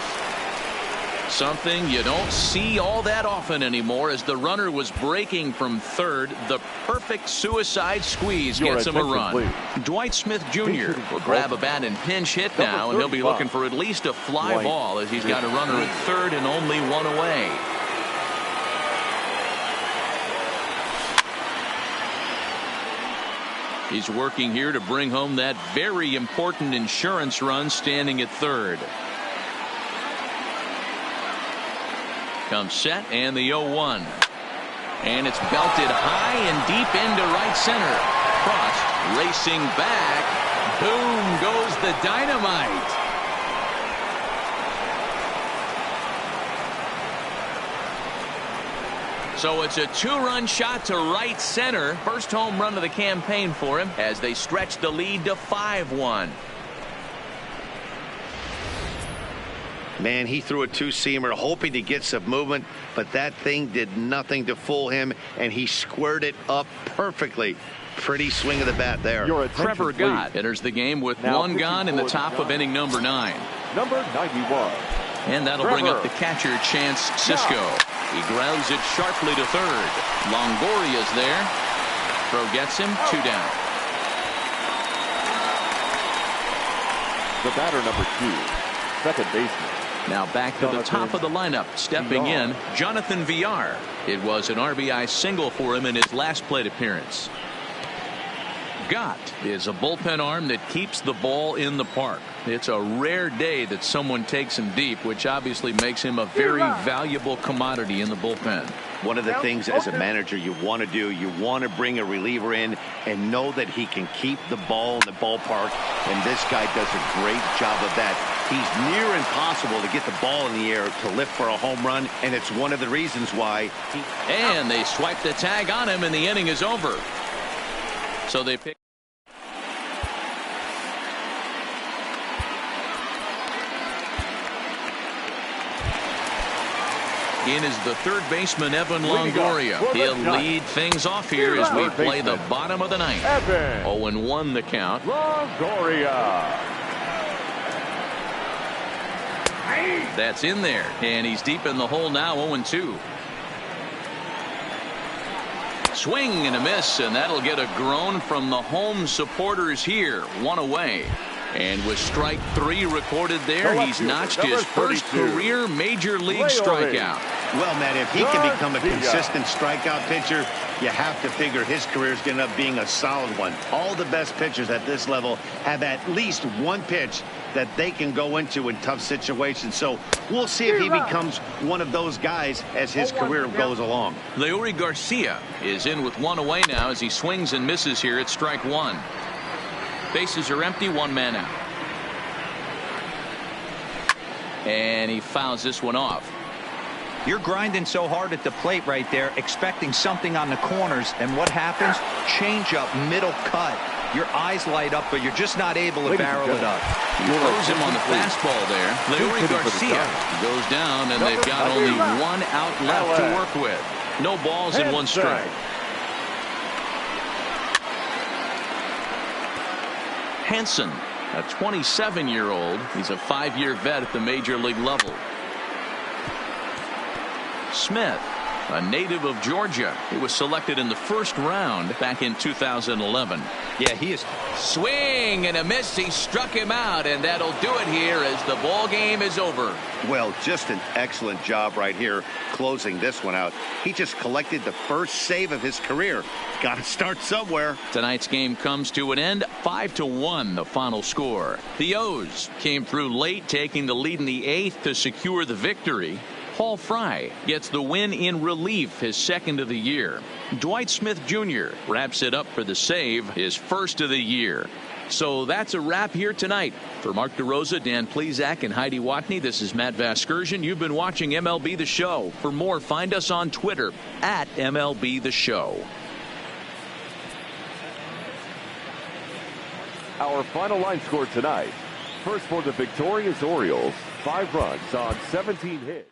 Something you don't see all that often anymore as the runner was breaking from third. The perfect suicide squeeze gets him a run. Please. Dwight Smith Jr. will grab a bat and pinch hit now, and he'll be looking for at least a fly ball as he's got a runner at third and only 1 away. He's working here to bring home that very important insurance run standing at third. Comes set and the 0-1. And it's belted high and deep into right center. Frost racing back. Boom goes the dynamite. So it's a 2-run shot to right center. First home run of the campaign for him as they stretch the lead to 5-1. Man, he threw a 2-seamer hoping to get some movement, but that thing did nothing to fool him, and he squared it up perfectly. Pretty swing of the bat there. Trevor Gott enters the game with 1 gone in the top of inning number 9. Number 91. And that'll bring up the catcher, Chance Sisco. He grounds it sharply to third. Longoria's there. Throw gets him, 2 down. The batter, number 2, second baseman. Now back to the top of the lineup, stepping in, Jonathan Villar. It was an RBI single for him in his last plate appearance. Gott is a bullpen arm that keeps the ball in the park. It's a rare day that someone takes him deep, which obviously makes him a very valuable commodity in the bullpen. One of the things as a manager you want to do, you want to bring a reliever in and know that he can keep the ball in the ballpark, and this guy does a great job of that. He's near impossible to get the ball in the air to lift for a home run, and it's one of the reasons why. And they swipe the tag on him, and the inning is over. So they pick. In is the third baseman, Evan Longoria. He'll lead things off here as we play the bottom of the ninth. 0-1 the count. Longoria. That's in there, and he's deep in the hole now, 0-2. Swing and a miss, and that'll get a groan from the home supporters here. One away. And with strike 3 recorded there, he's notched his first career major league strikeout. Well, Matt, if he can become a consistent strikeout pitcher, you have to figure his career is going to end up being a solid one. All the best pitchers at this level have at least one pitch that they can go into in tough situations. So we'll see if he becomes one of those guys as his career goes along. Leury Garcia is in with 1 away now as he swings and misses here at strike 1. Bases are empty, 1 man out. And he fouls this one off. You're grinding so hard at the plate right there, expecting something on the corners, and what happens? Change up, middle cut. Your eyes light up, but you're just not able to barrel it up. He throws him on the fastball there. Leury Garcia goes down, and they've got only 1 out left to work with. No balls and 1 strike. Hanson, a 27-year-old. He's a 5-year vet at the major league level. Smith, a native of Georgia. He was selected in the first round back in 2011. Yeah, he is. Swing and a miss. He struck him out, and that'll do it here as the ball game is over. Well, just an excellent job right here closing this one out. He just collected the first save of his career. Got to start somewhere. Tonight's game comes to an end. 5-1 the final score. The O's came through late, taking the lead in the 8th to secure the victory. Paul Fry gets the win in relief, his 2nd of the year. Dwight Smith Jr. wraps it up for the save, his 1st of the year. So that's a wrap here tonight. For Mark DeRosa, Dan Plesac, and Heidi Watney, this is Matt Vasgersian. You've been watching MLB The Show. For more, find us on Twitter at MLB The Show. Our final line score tonight. First for the victorious Orioles, 5 runs on 17 hits.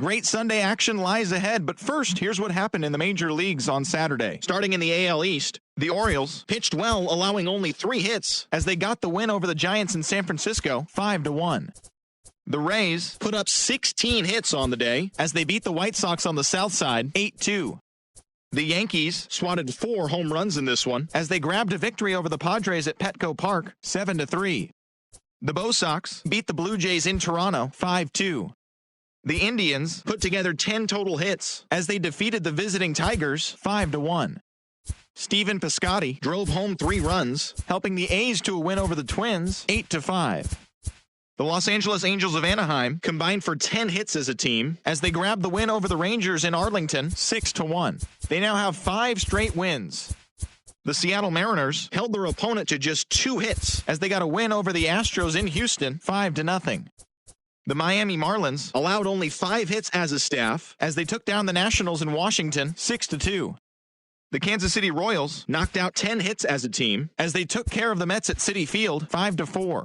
Great Sunday action lies ahead, but first, here's what happened in the major leagues on Saturday. Starting in the AL East, the Orioles pitched well, allowing only 3 hits as they got the win over the Giants in San Francisco, 5-1. The Rays put up 16 hits on the day as they beat the White Sox on the south side, 8-2. The Yankees swatted 4 home runs in this one as they grabbed a victory over the Padres at Petco Park, 7-3. The Bo Sox beat the Blue Jays in Toronto, 5-2. The Indians put together 10 total hits as they defeated the visiting Tigers 5-1. Stephen Piscotty drove home 3 runs, helping the A's to a win over the Twins 8-5. The Los Angeles Angels of Anaheim combined for 10 hits as a team as they grabbed the win over the Rangers in Arlington 6-1. They now have 5 straight wins. The Seattle Mariners held their opponent to just 2 hits as they got a win over the Astros in Houston 5-0. The Miami Marlins allowed only 5 hits as a staff as they took down the Nationals in Washington 6-2. The Kansas City Royals knocked out 10 hits as a team as they took care of the Mets at Citi Field 5-4.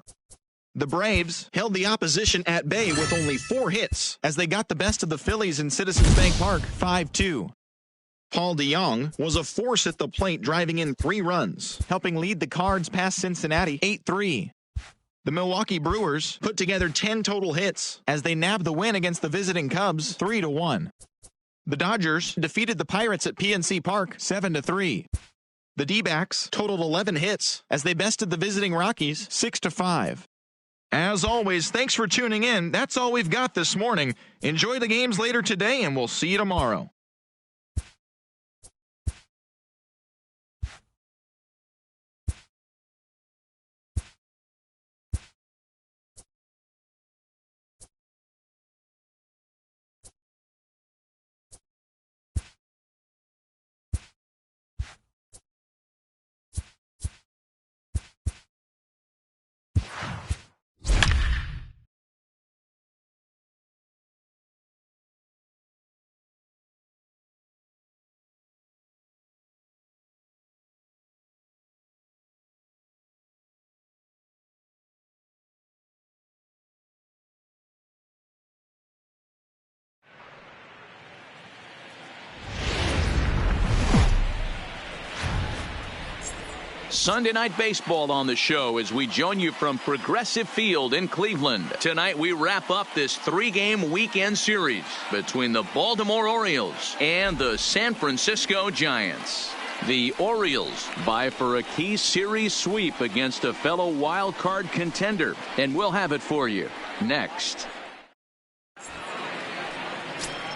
The Braves held the opposition at bay with only 4 hits as they got the best of the Phillies in Citizens Bank Park 5-2. Paul DeJong was a force at the plate, driving in 3 runs, helping lead the Cards past Cincinnati 8-3. The Milwaukee Brewers put together 10 total hits as they nabbed the win against the visiting Cubs 3-1. The Dodgers defeated the Pirates at PNC Park 7-3. The D-backs totaled 11 hits as they bested the visiting Rockies 6-5. As always, thanks for tuning in. That's all we've got this morning. Enjoy the games later today, and we'll see you tomorrow. Sunday Night Baseball on the show as we join you from Progressive Field in Cleveland. Tonight we wrap up this 3-game weekend series between the Baltimore Orioles and the San Francisco Giants. The Orioles vie for a key series sweep against a fellow wild card contender, and we'll have it for you next.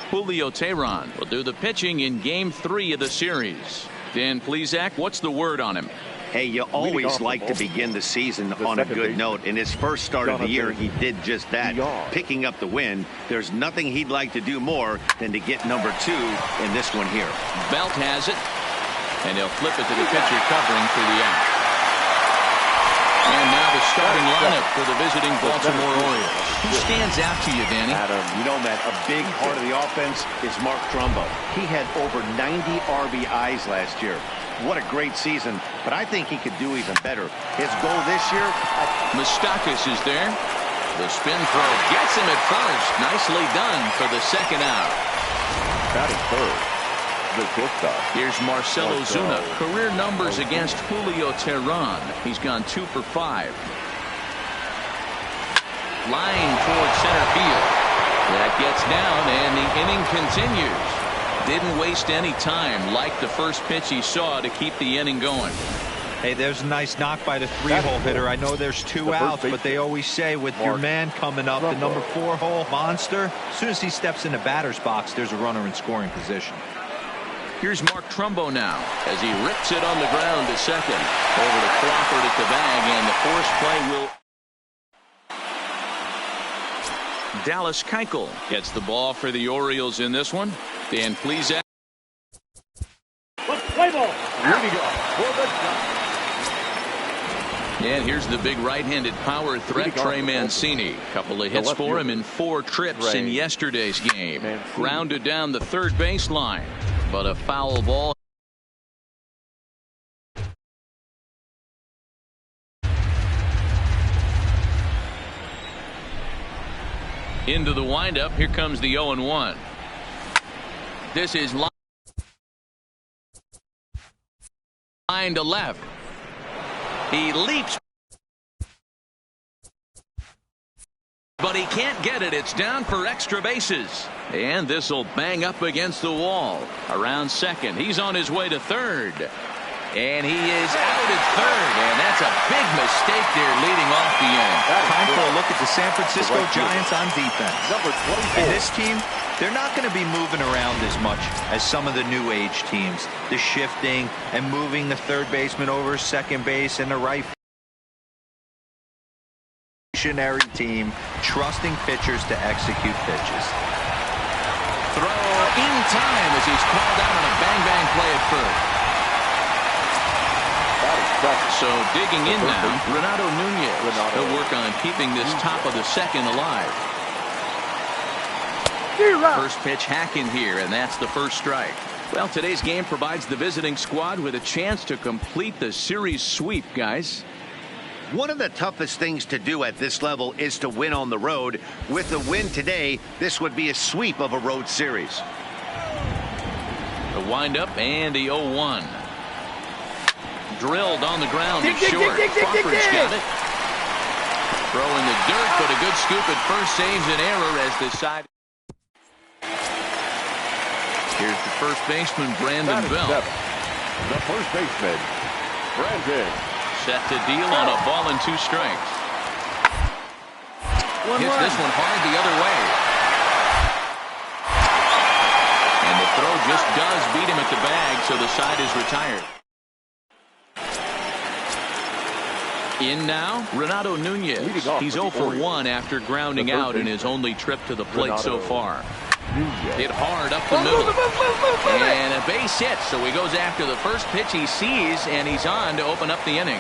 Julio Teheran will do the pitching in Game 3 of the series. Dan Plesac, what's the word on him? Hey, you always like to begin the season on a good note. In his first start of the year, he did just that, picking up the win. There's nothing he'd like to do more than to get number 2 in this one here. Belt has it, and he'll flip it to the pitcher covering for the out. And now the starting lineup for the visiting Baltimore Orioles. Who stands out to you, Danny? You know, Matt, a big part of the offense is Mark Trumbo. He had over 90 RBIs last year. What a great season, but I think he could do even better. His goal this year... Moustakas is there. The spin throw gets him at first. Nicely done for the second out. That is third. Here's Marcell Ozuna. Career numbers against Julio Teheran. He's gone 2 for 5. Line towards center field. That gets down, and the inning continues. Didn't waste any time, like the first pitch he saw, to keep the inning going. Hey, there's a nice knock by the 3-hole hitter. I know there's 2 outs, but they always say with your man coming up, the number 4-hole monster, as soon as he steps in the batter's box, there's a runner in scoring position. Here's Mark Trumbo now as he rips it on the ground to second. Over to Crawford at the bag, and the force play will... Dallas Keuchel gets the ball for the Orioles in this one. Dan Plesac. Play ball. And here's the big right-handed power threat, Trey Mancini. Couple of hits for him in 4 trips in yesterday's game. Grounded down the third baseline, but a foul ball. Into the windup. Here comes the 0-1. This is line to left. He leaps, but he can't get it. It's down for extra bases. And this will bang up against the wall. Around second. He's on his way to third. And he is out at third. And that's a big mistake there leading off the inning. Time for a look at the San Francisco Giants on defense. And this team, they're not going to be moving around as much as some of the new age teams. The shifting and moving the third baseman over second base and the right team, trusting pitchers to execute pitches. Throw in time as he's called out on a bang-bang play at first. So digging in now, Renato Nunez. He'll work on keeping this top of the second alive. First pitch hacking here, and that's the first strike. Well, today's game provides the visiting squad with a chance to complete the series sweep, guys. One of the toughest things to do at this level is to win on the road. With the win today, this would be a sweep of a road series. The windup and the 0-1. Drilled on the ground at short. Crawford's got it. Throw in the dirt, but a good scoop at first saves an error as the side. Here's the first baseman, Brandon Belt. The first baseman, Brandon. Set to deal on a ball and 2 strikes. Hits this one hard the other way. And the throw just does beat him at the bag, so the side is retired. In now, Renato Nunez. He's 0 for 1 after grounding out in his only trip to the plate so far. Hit hard up the middle. And a base hit, so he goes after the first pitch he sees, and he's on to open up the inning.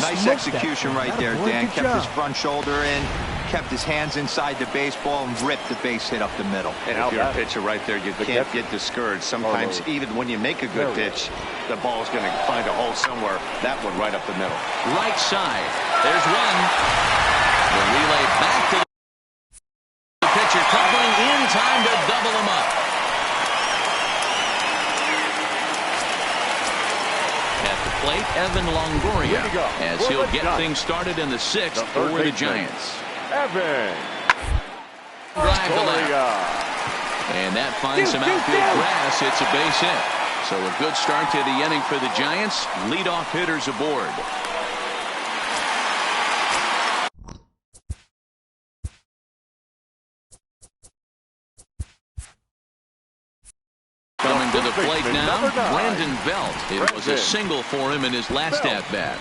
Nice execution right there, Dan. Kept his front shoulder in, kept his hands inside the baseball, and ripped the base hit up the middle. And if you're a pitcher right there, you can't get discouraged. Sometimes even when you make a good pitch, the ball's going to find a hole somewhere. That one right up the middle. Right side. There's one. The relay back to the pitcher, covering in time to double him up. At the plate, Evan Longoria, as he'll get things started in the 6th for the Giants. Evan Drive to left. And that finds some outfield grass. It's a base hit. So a good start to the inning for the Giants. Leadoff hitters aboard. Coming to the plate now, Brandon Belt. It was a single for him in his last at-bat.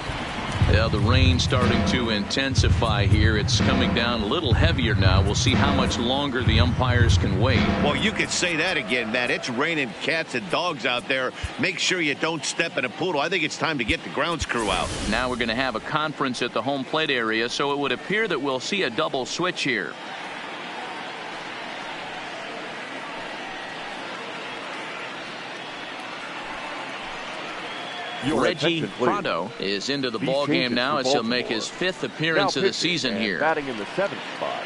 Yeah, the rain starting to intensify here. It's coming down a little heavier now. We'll see how much longer the umpires can wait. Well, you could say that again, Matt. It's raining cats and dogs out there. Make sure you don't step in a poodle. I think it's time to get the grounds crew out. Now we're going to have a conference at the home plate area, so it would appear that we'll see a double switch here. Reggie Prado is into the ball game now as he'll make his 5th appearance of the season here. Batting in the 7th spot,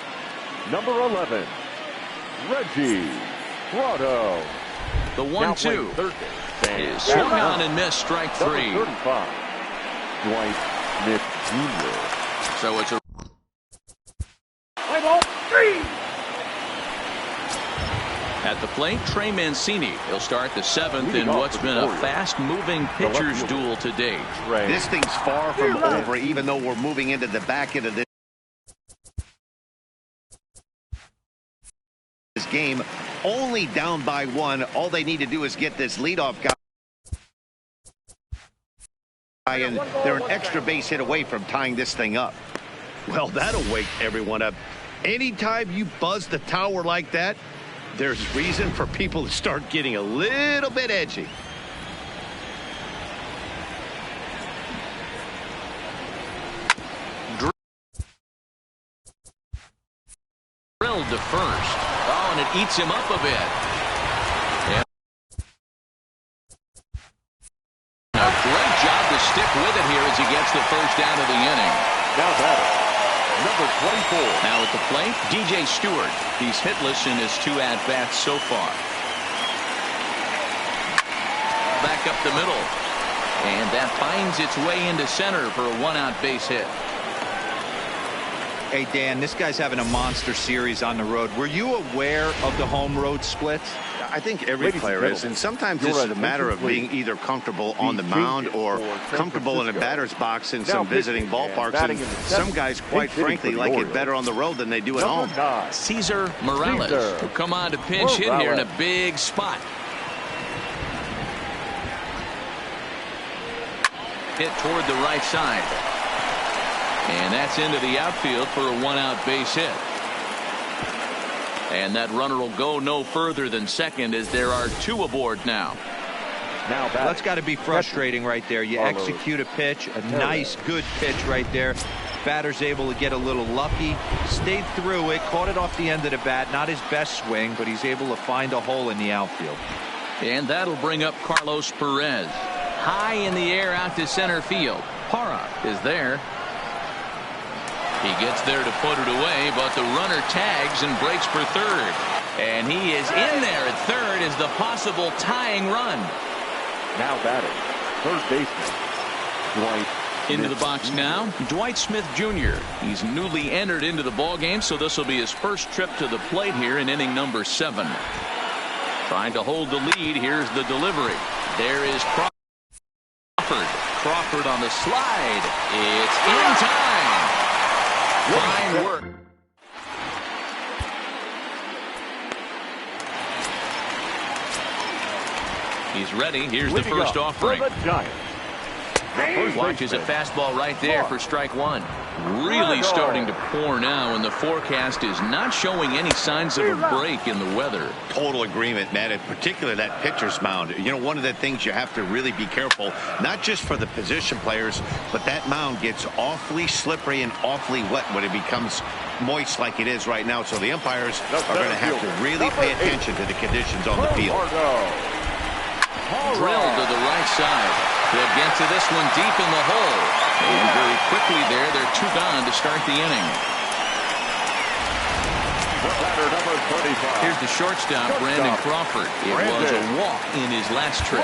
number 11, Reggie Prado. The 1-2 is swung on and missed, strike 3. 35, Dwight Smith Jr. So it's a Play ball. 3. at the plate, Trey Mancini. He'll start the 7th in what's been a fast-moving pitcher's duel to date. This thing's far from over, even though we're moving into the back end of this game. Only down by 1. All they need to do is get this leadoff guy, and they're an extra base hit away from tying this thing up. Well, that'll wake everyone up. Anytime you buzz the tower like that, there's reason for people to start getting a little bit edgy. Drilled to first. Oh, and it eats him up a bit. And a great job to stick with it here as he gets the first out of the inning. Now batter, number 24. Now at the plate, DJ Stewart. He's hitless in his 2 at-bats so far. Back up the middle. And that finds its way into center for a 1-out base hit. Hey, Dan, this guy's having a monster series on the road. Were you aware of the home-road splits? I think every player is, and sometimes it's a matter of being either comfortable on the mound or comfortable in a batter's box in some visiting ballparks. And some guys, quite frankly, like it better on the road than they do at home. Cesar Morales, who come on to pinch hit here in a big spot. Hit toward the right side. And that's into the outfield for a 1-out base hit. And that runner will go no further than second as there are 2 aboard now. Well, that's got to be frustrating right there. You execute a pitch, a nice, good pitch right there. Batter's able to get a little lucky, stayed through it, caught it off the end of the bat. Not his best swing, but he's able to find a hole in the outfield. And that'll bring up Carlos Perez. High in the air out to center field. Parra is there. He gets there to put it away, but the runner tags and breaks for third. And he is in there at third as the possible tying run. Now batting, third baseman, Dwight. Into the box now, Dwight Smith Jr. He's newly entered into the ballgame, so this will be his first trip to the plate here in inning number 7. Trying to hold the lead. Here's the delivery. There is Crawford. Crawford on the slide. It's in time. Fine work. He's ready. Here's the first offering. Watches a fastball right there for strike 1. Really starting to pour now, and the forecast is not showing any signs of a break in the weather. Total agreement, Matt, in particular that pitcher's mound. You know, one of the things you have to really be careful, not just for the position players, but that mound gets awfully slippery and awfully wet when it becomes moist like it is right now. So the umpires are going to have to really pay attention to the conditions on the field. Drilled to the right side. They'll get to this one deep in the hole. And very quickly there, they're 2 gone to start the inning. Here's the shortstop, Brandon Crawford. It was a walk in his last trip.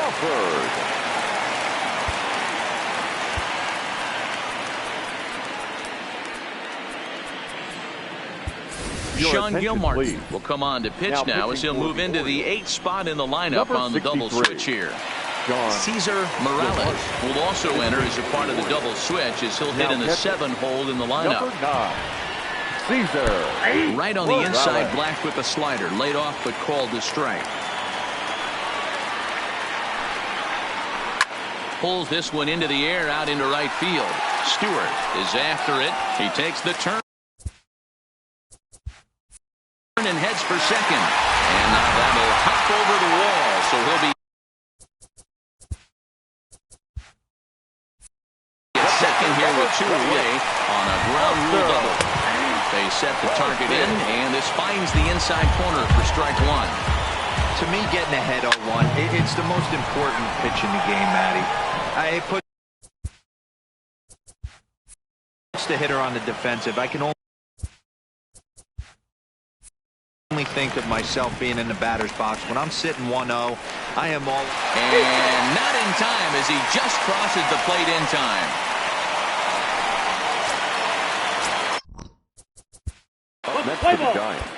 Your Sean attention, Gilmartin please. will come on to pitch now as he'll pitching for move the into the Orioles. 8th spot in the lineup Number on the double 63, switch here. John Cesar Morales will also enter as a part of the double switch as he'll hit in the 7 hole in the lineup. Number 9, Cesar. Right on the inside, Black with the slider. Laid off but called to strike. Pulls this one into the air out into right field. Stewart is after it. He takes the turn and heads for second. And now that'll hop over the wall, so he'll be at second here with 2 away on a ground rule double. They set the target in, and this finds the inside corner for strike 1. To me, getting ahead 0-1, it's the most important pitch in the game, Matty. It puts the hitter on the defensive. I can only think of myself being in the batter's box. When I'm sitting 1-0, I am all... And not in time as he just crosses the plate in time. Next to the Giants.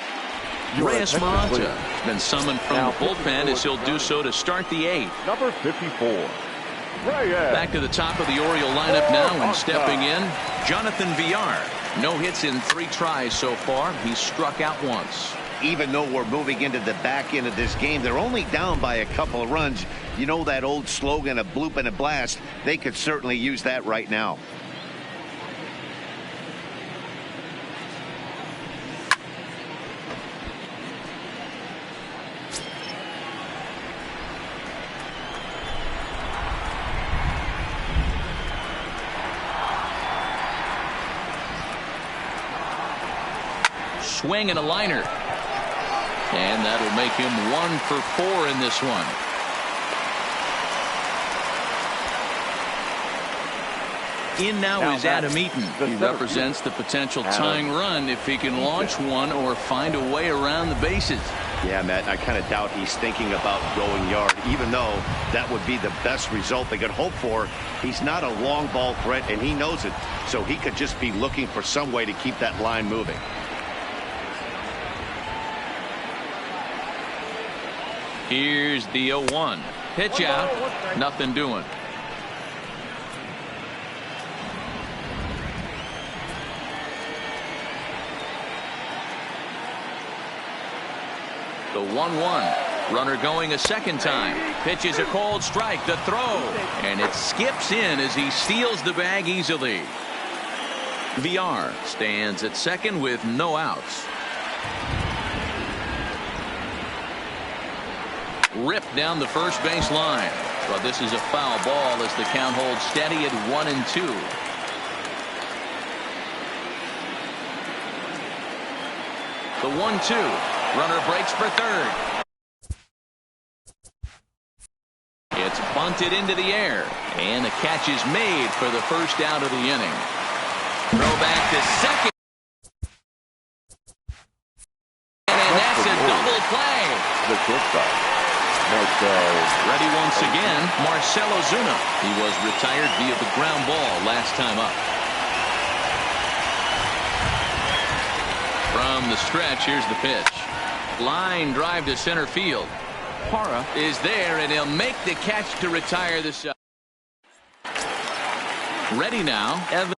Your Reyes attention, Maranta please. has been summoned from Now the bullpen as he'll do so to start the 8th. Number 54, Reyes. Back to the top of the Oriole lineup now, and stepping in, Jonathan Villar. No hits in 3 tries so far. He's struck out once. Even though we're moving into the back end of this game, they're only down by a couple of runs. You know that old slogan, a bloop and a blast? They could certainly use that right now. Swing and a liner. And that'll make him 1 for 4 in this one. In now is Adam Eaton. He represents the potential tying run if he can launch one or find a way around the bases. Yeah, Matt, I kind of doubt he's thinking about going yard, even though that would be the best result they could hope for. He's not a long ball threat, and he knows it, so he could just be looking for some way to keep that line moving. Here's the 0-1. Pitch out. Nothing doing. The 1-1. Runner going a second time. Pitches a cold strike. The throw. And it skips in as he steals the bag easily. Villar stands at second with no outs. Ripped down the first base line. But this is a foul ball as the count holds steady at 1-2. The 1-2. Runner breaks for third. It's bunted into the air. And the catch is made for the first out of the inning. Throw back to second. And that's a double play. The shortstop. Ready once again, Marcell Ozuna. He was retired via the ground ball last time up. From the stretch, here's the pitch. Line drive to center field. Parra is there, and he'll make the catch to retire the side. Ready now, Evan.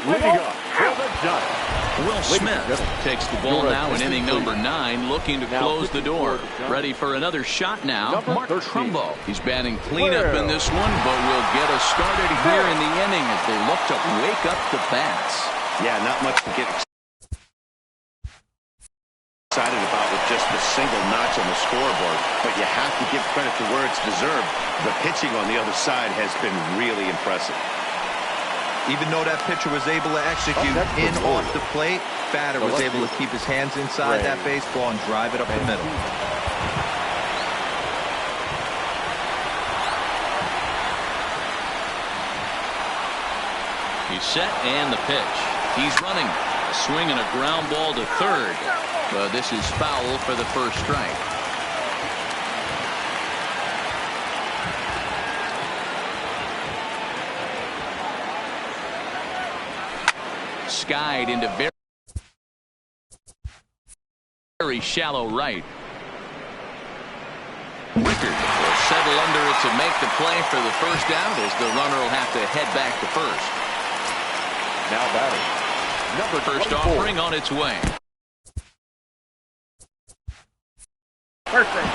Leading up for the Giants. Will Smith takes the ball now in inning number 9, looking to close the door. Ready for another shot now, Mark Trumbo. He's batting cleanup in this one, but will get us started here in the inning as they look to wake up the bats. Yeah, not much to get excited about with just a single notch on the scoreboard, but you have to give credit to where it's deserved. The pitching on the other side has been really impressive. Even though that pitcher was able to execute in off the plate, batter was able to keep his hands inside that baseball and drive it up the middle. He's set and the pitch. He's running. A swing and a ground ball to third. But this is foul for the first strike. Skied into very very shallow right. Rickard will settle under it to make the play for the first out as the runner will have to head back to first. Now batting, number First 24. offering on its way. Perfect.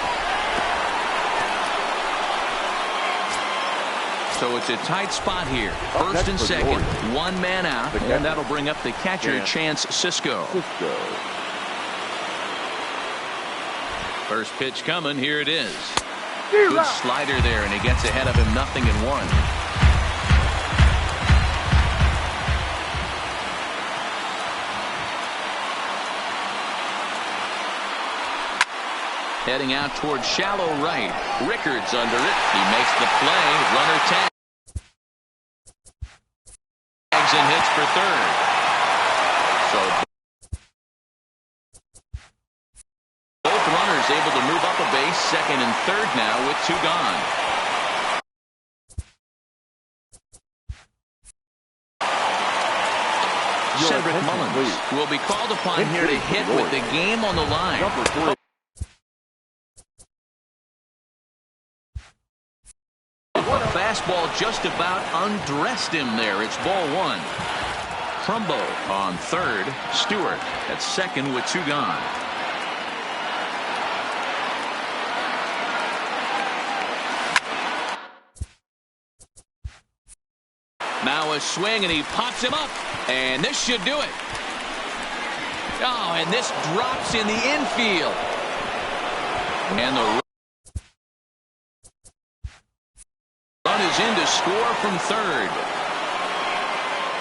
So it's a tight spot here. First and second. One man out. And that'll bring up the catcher, Chance Sisco. First pitch coming. Here it is. Good slider there, and he gets ahead of him 0-1. Heading out towards shallow right. Rickard's under it. He makes the play. Runner tags and hits for third. So both runners able to move up a base. Second and third now with 2 gone. Cedric Mullins will be called upon here to hit with the game on the line. A fastball just about undressed him there. It's ball 1. Trumbo on third. Stewart at second with 2 gone. Now a swing, and he pops him up. And this should do it. Oh, and this drops in the infield. And the run is in to score from third.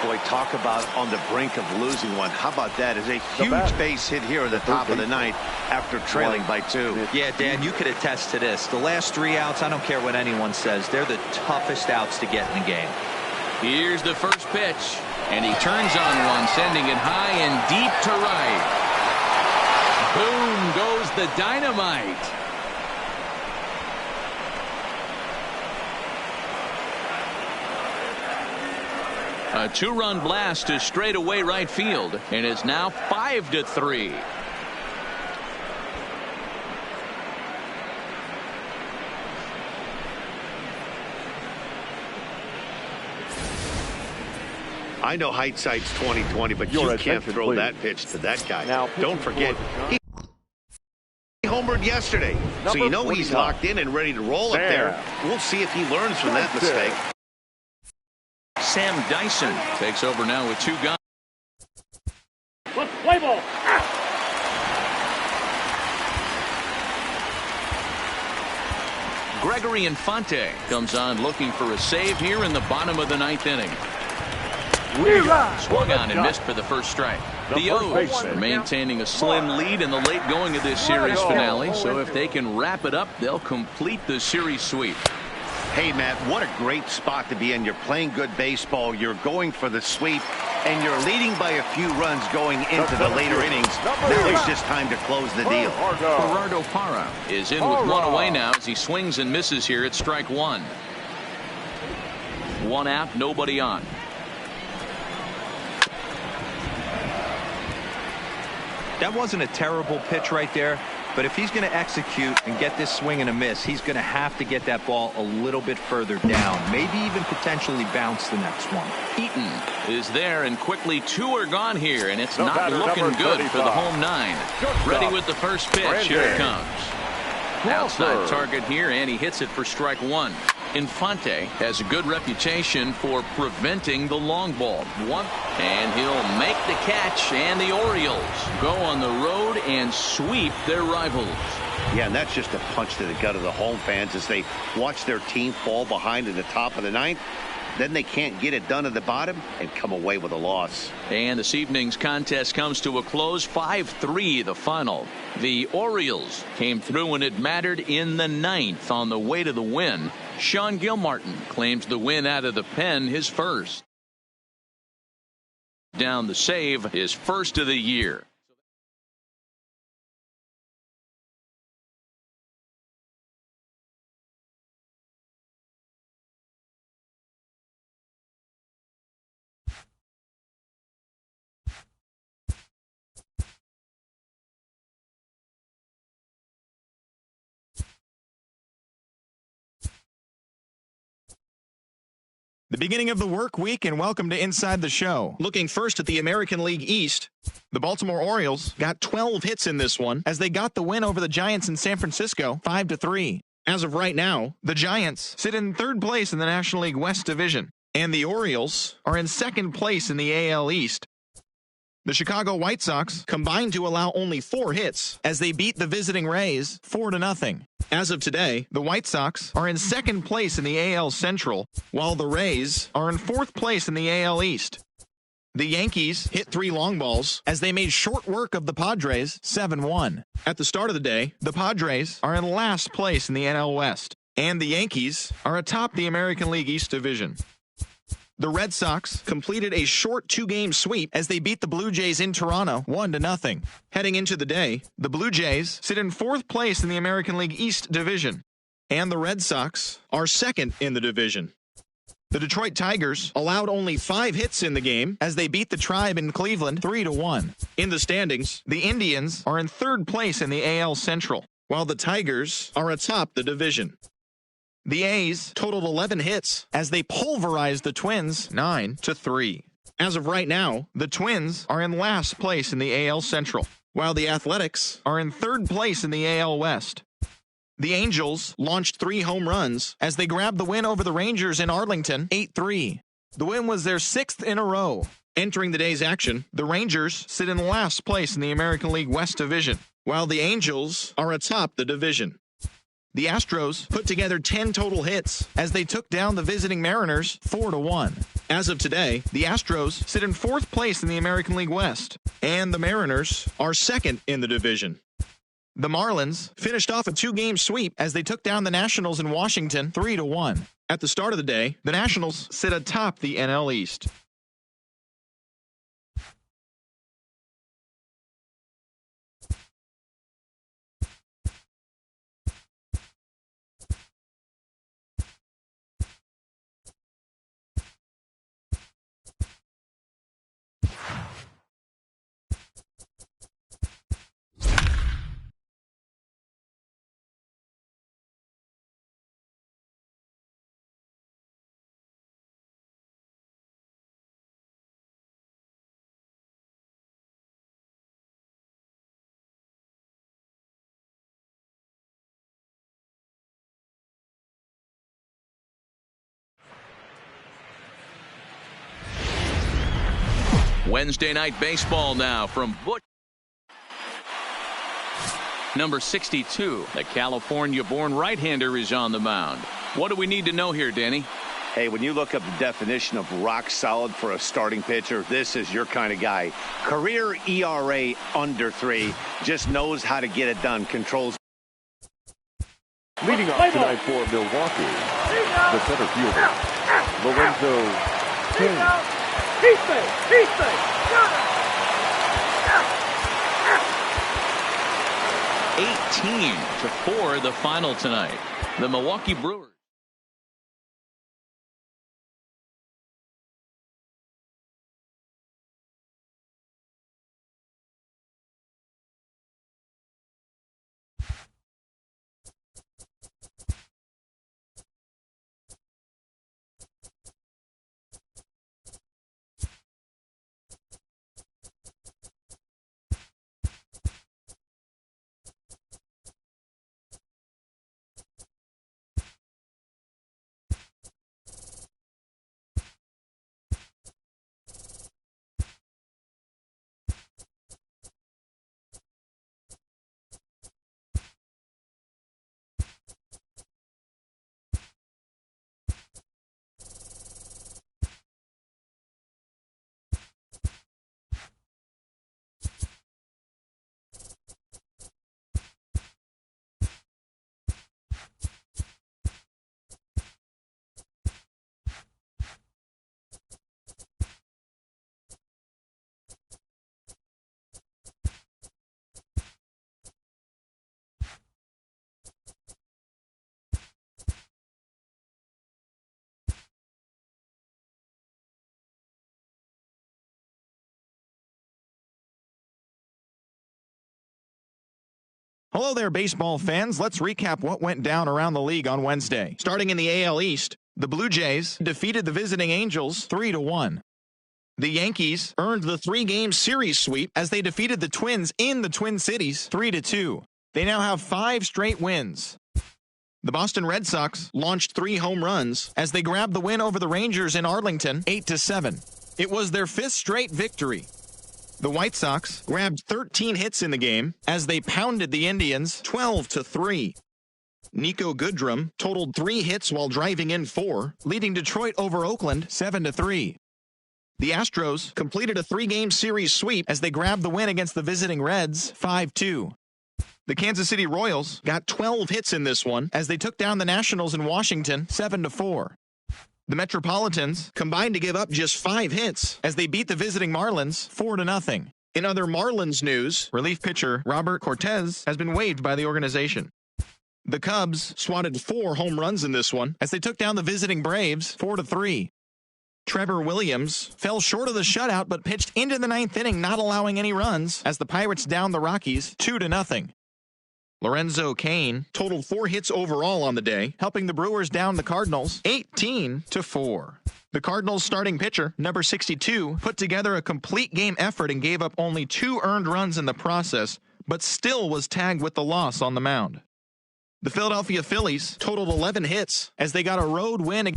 Boy, talk about on the brink of losing one. How about that? Is a huge base hit here at the top of the ninth after trailing by 2. Yeah, Dan, you could attest to this. The last 3 outs, I don't care what anyone says, they're the toughest outs to get in the game. Here's the first pitch, and he turns on one, sending it high and deep to right. Boom goes the dynamite. A 2-run blast to straightaway right field, and it's now 5-3. I know hindsight's 20/20, but you can't throw that pitch to that guy. Now, don't forget, he homered yesterday, so you know he's locked in and ready to roll up there. We'll see if he learns from that mistake. Sam Dyson takes over now with 2 gone. Let's play ball. Gregory Infante comes on looking for a save here in the bottom of the 9th inning. Swung on and missed for the first strike. The O's are maintaining a slim lead in the late going of this series finale, so if they can wrap it up, they'll complete the series sweep. Hey, Matt, what a great spot to be in. You're playing good baseball. You're going for the sweep, and you're leading by a few runs going into the later innings. Now it's just time to close the deal. Gerardo Parra is in with 1 away now as he swings and misses here at strike 1. 1 out, nobody on. That wasn't a terrible pitch right there, but if he's going to execute and get this swing and a miss, he's going to have to get that ball a little bit further down, maybe even potentially bounce the next one. Eaton is there, and quickly 2 are gone here, and it's not looking good for the home 9. Ready with the first pitch. Here it comes. Outside target here, and he hits it for strike 1. Infante has a good reputation for preventing the long ball. And he'll make the catch, and the Orioles go on the road and sweep their rivals. Yeah, and that's just a punch to the gut of the home fans as they watch their team fall behind in the top of the 9th. Then they can't get it done at the bottom and come away with a loss. And this evening's contest comes to a close. 5-3 the final. The Orioles came through when it mattered in the 9th on the way to the win. Sean Gilmartin claims the win out of the pen, his first. Down the save, his first of the year. The beginning of the work week, and welcome to Inside the Show. Looking first at the American League East, the Baltimore Orioles got 12 hits in this one as they got the win over the Giants in San Francisco 5-3. As of right now, the Giants sit in third place in the National League West Division, and the Orioles are in second place in the AL East. The Chicago White Sox combined to allow only 4 hits as they beat the visiting Rays 4-0. As of today, the White Sox are in second place in the AL Central, while the Rays are in fourth place in the AL East. The Yankees hit 3 long balls as they made short work of the Padres 7-1. At the start of the day, the Padres are in last place in the NL West, and the Yankees are atop the American League East Division. The Red Sox completed a short 2-game sweep as they beat the Blue Jays in Toronto 1-0. Heading into the day, the Blue Jays sit in fourth place in the American League East Division, and the Red Sox are second in the division. The Detroit Tigers allowed only 5 hits in the game as they beat the Tribe in Cleveland 3-1. In the standings, the Indians are in third place in the AL Central, while the Tigers are atop the division. The A's totaled 11 hits as they pulverized the Twins 9-3. As of right now, the Twins are in last place in the AL Central, while the Athletics are in third place in the AL West. The Angels launched 3 home runs as they grabbed the win over the Rangers in Arlington 8-3. The win was their 6th in a row. Entering the day's action, the Rangers sit in last place in the American League West Division, while the Angels are atop the division. The Astros put together 10 total hits as they took down the visiting Mariners 4-1. As of today, the Astros sit in fourth place in the American League West, and the Mariners are second in the division. The Marlins finished off a 2-game sweep as they took down the Nationals in Washington 3-1. At the start of the day, the Nationals sit atop the NL East. Wednesday night baseball now from Butch. Number 62, the California-born right-hander, is on the mound. What do we need to know here, Danny? Hey, when you look up the definition of rock solid for a starting pitcher, this is your kind of guy. Career ERA under 3, just knows how to get it done, controls. Leading off tonight for Milwaukee, the center fielder, Lorenzo Cain. He's safe. 18-4 the final tonight. The Milwaukee Brewers. Hello there, baseball fans. Let's recap what went down around the league on Wednesday. Starting in the AL East, The Blue Jays defeated the visiting Angels 3-1. The Yankees earned the 3-game series sweep as they defeated the Twins in the Twin Cities 3-2. They now have 5 straight wins. The Boston Red Sox launched 3 home runs as they grabbed the win over the Rangers in Arlington 8-7. It was their 5th straight victory. The White Sox grabbed 13 hits in the game as they pounded the Indians 12-3. Nico Goodrum totaled 3 hits while driving in 4, leading Detroit over Oakland 7-3. The Astros completed a 3-game series sweep as they grabbed the win against the visiting Reds 5-2. The Kansas City Royals got 12 hits in this one as they took down the Nationals in Washington 7-4. The Metropolitans combined to give up just 5 hits as they beat the visiting Marlins 4-0. In other Marlins news, relief pitcher Robert Cortez has been waived by the organization. The Cubs swatted 4 home runs in this one as they took down the visiting Braves 4-3. Trevor Williams fell short of the shutout but pitched into the 9th inning, not allowing any runs as the Pirates downed the Rockies 2-0. Lorenzo Cain totaled 4 hits overall on the day, helping the Brewers down the Cardinals 18-4. The Cardinals starting pitcher, number 62, put together a complete game effort and gave up only 2 earned runs in the process, but still was tagged with the loss on the mound. The Philadelphia Phillies totaled 11 hits as they got a road win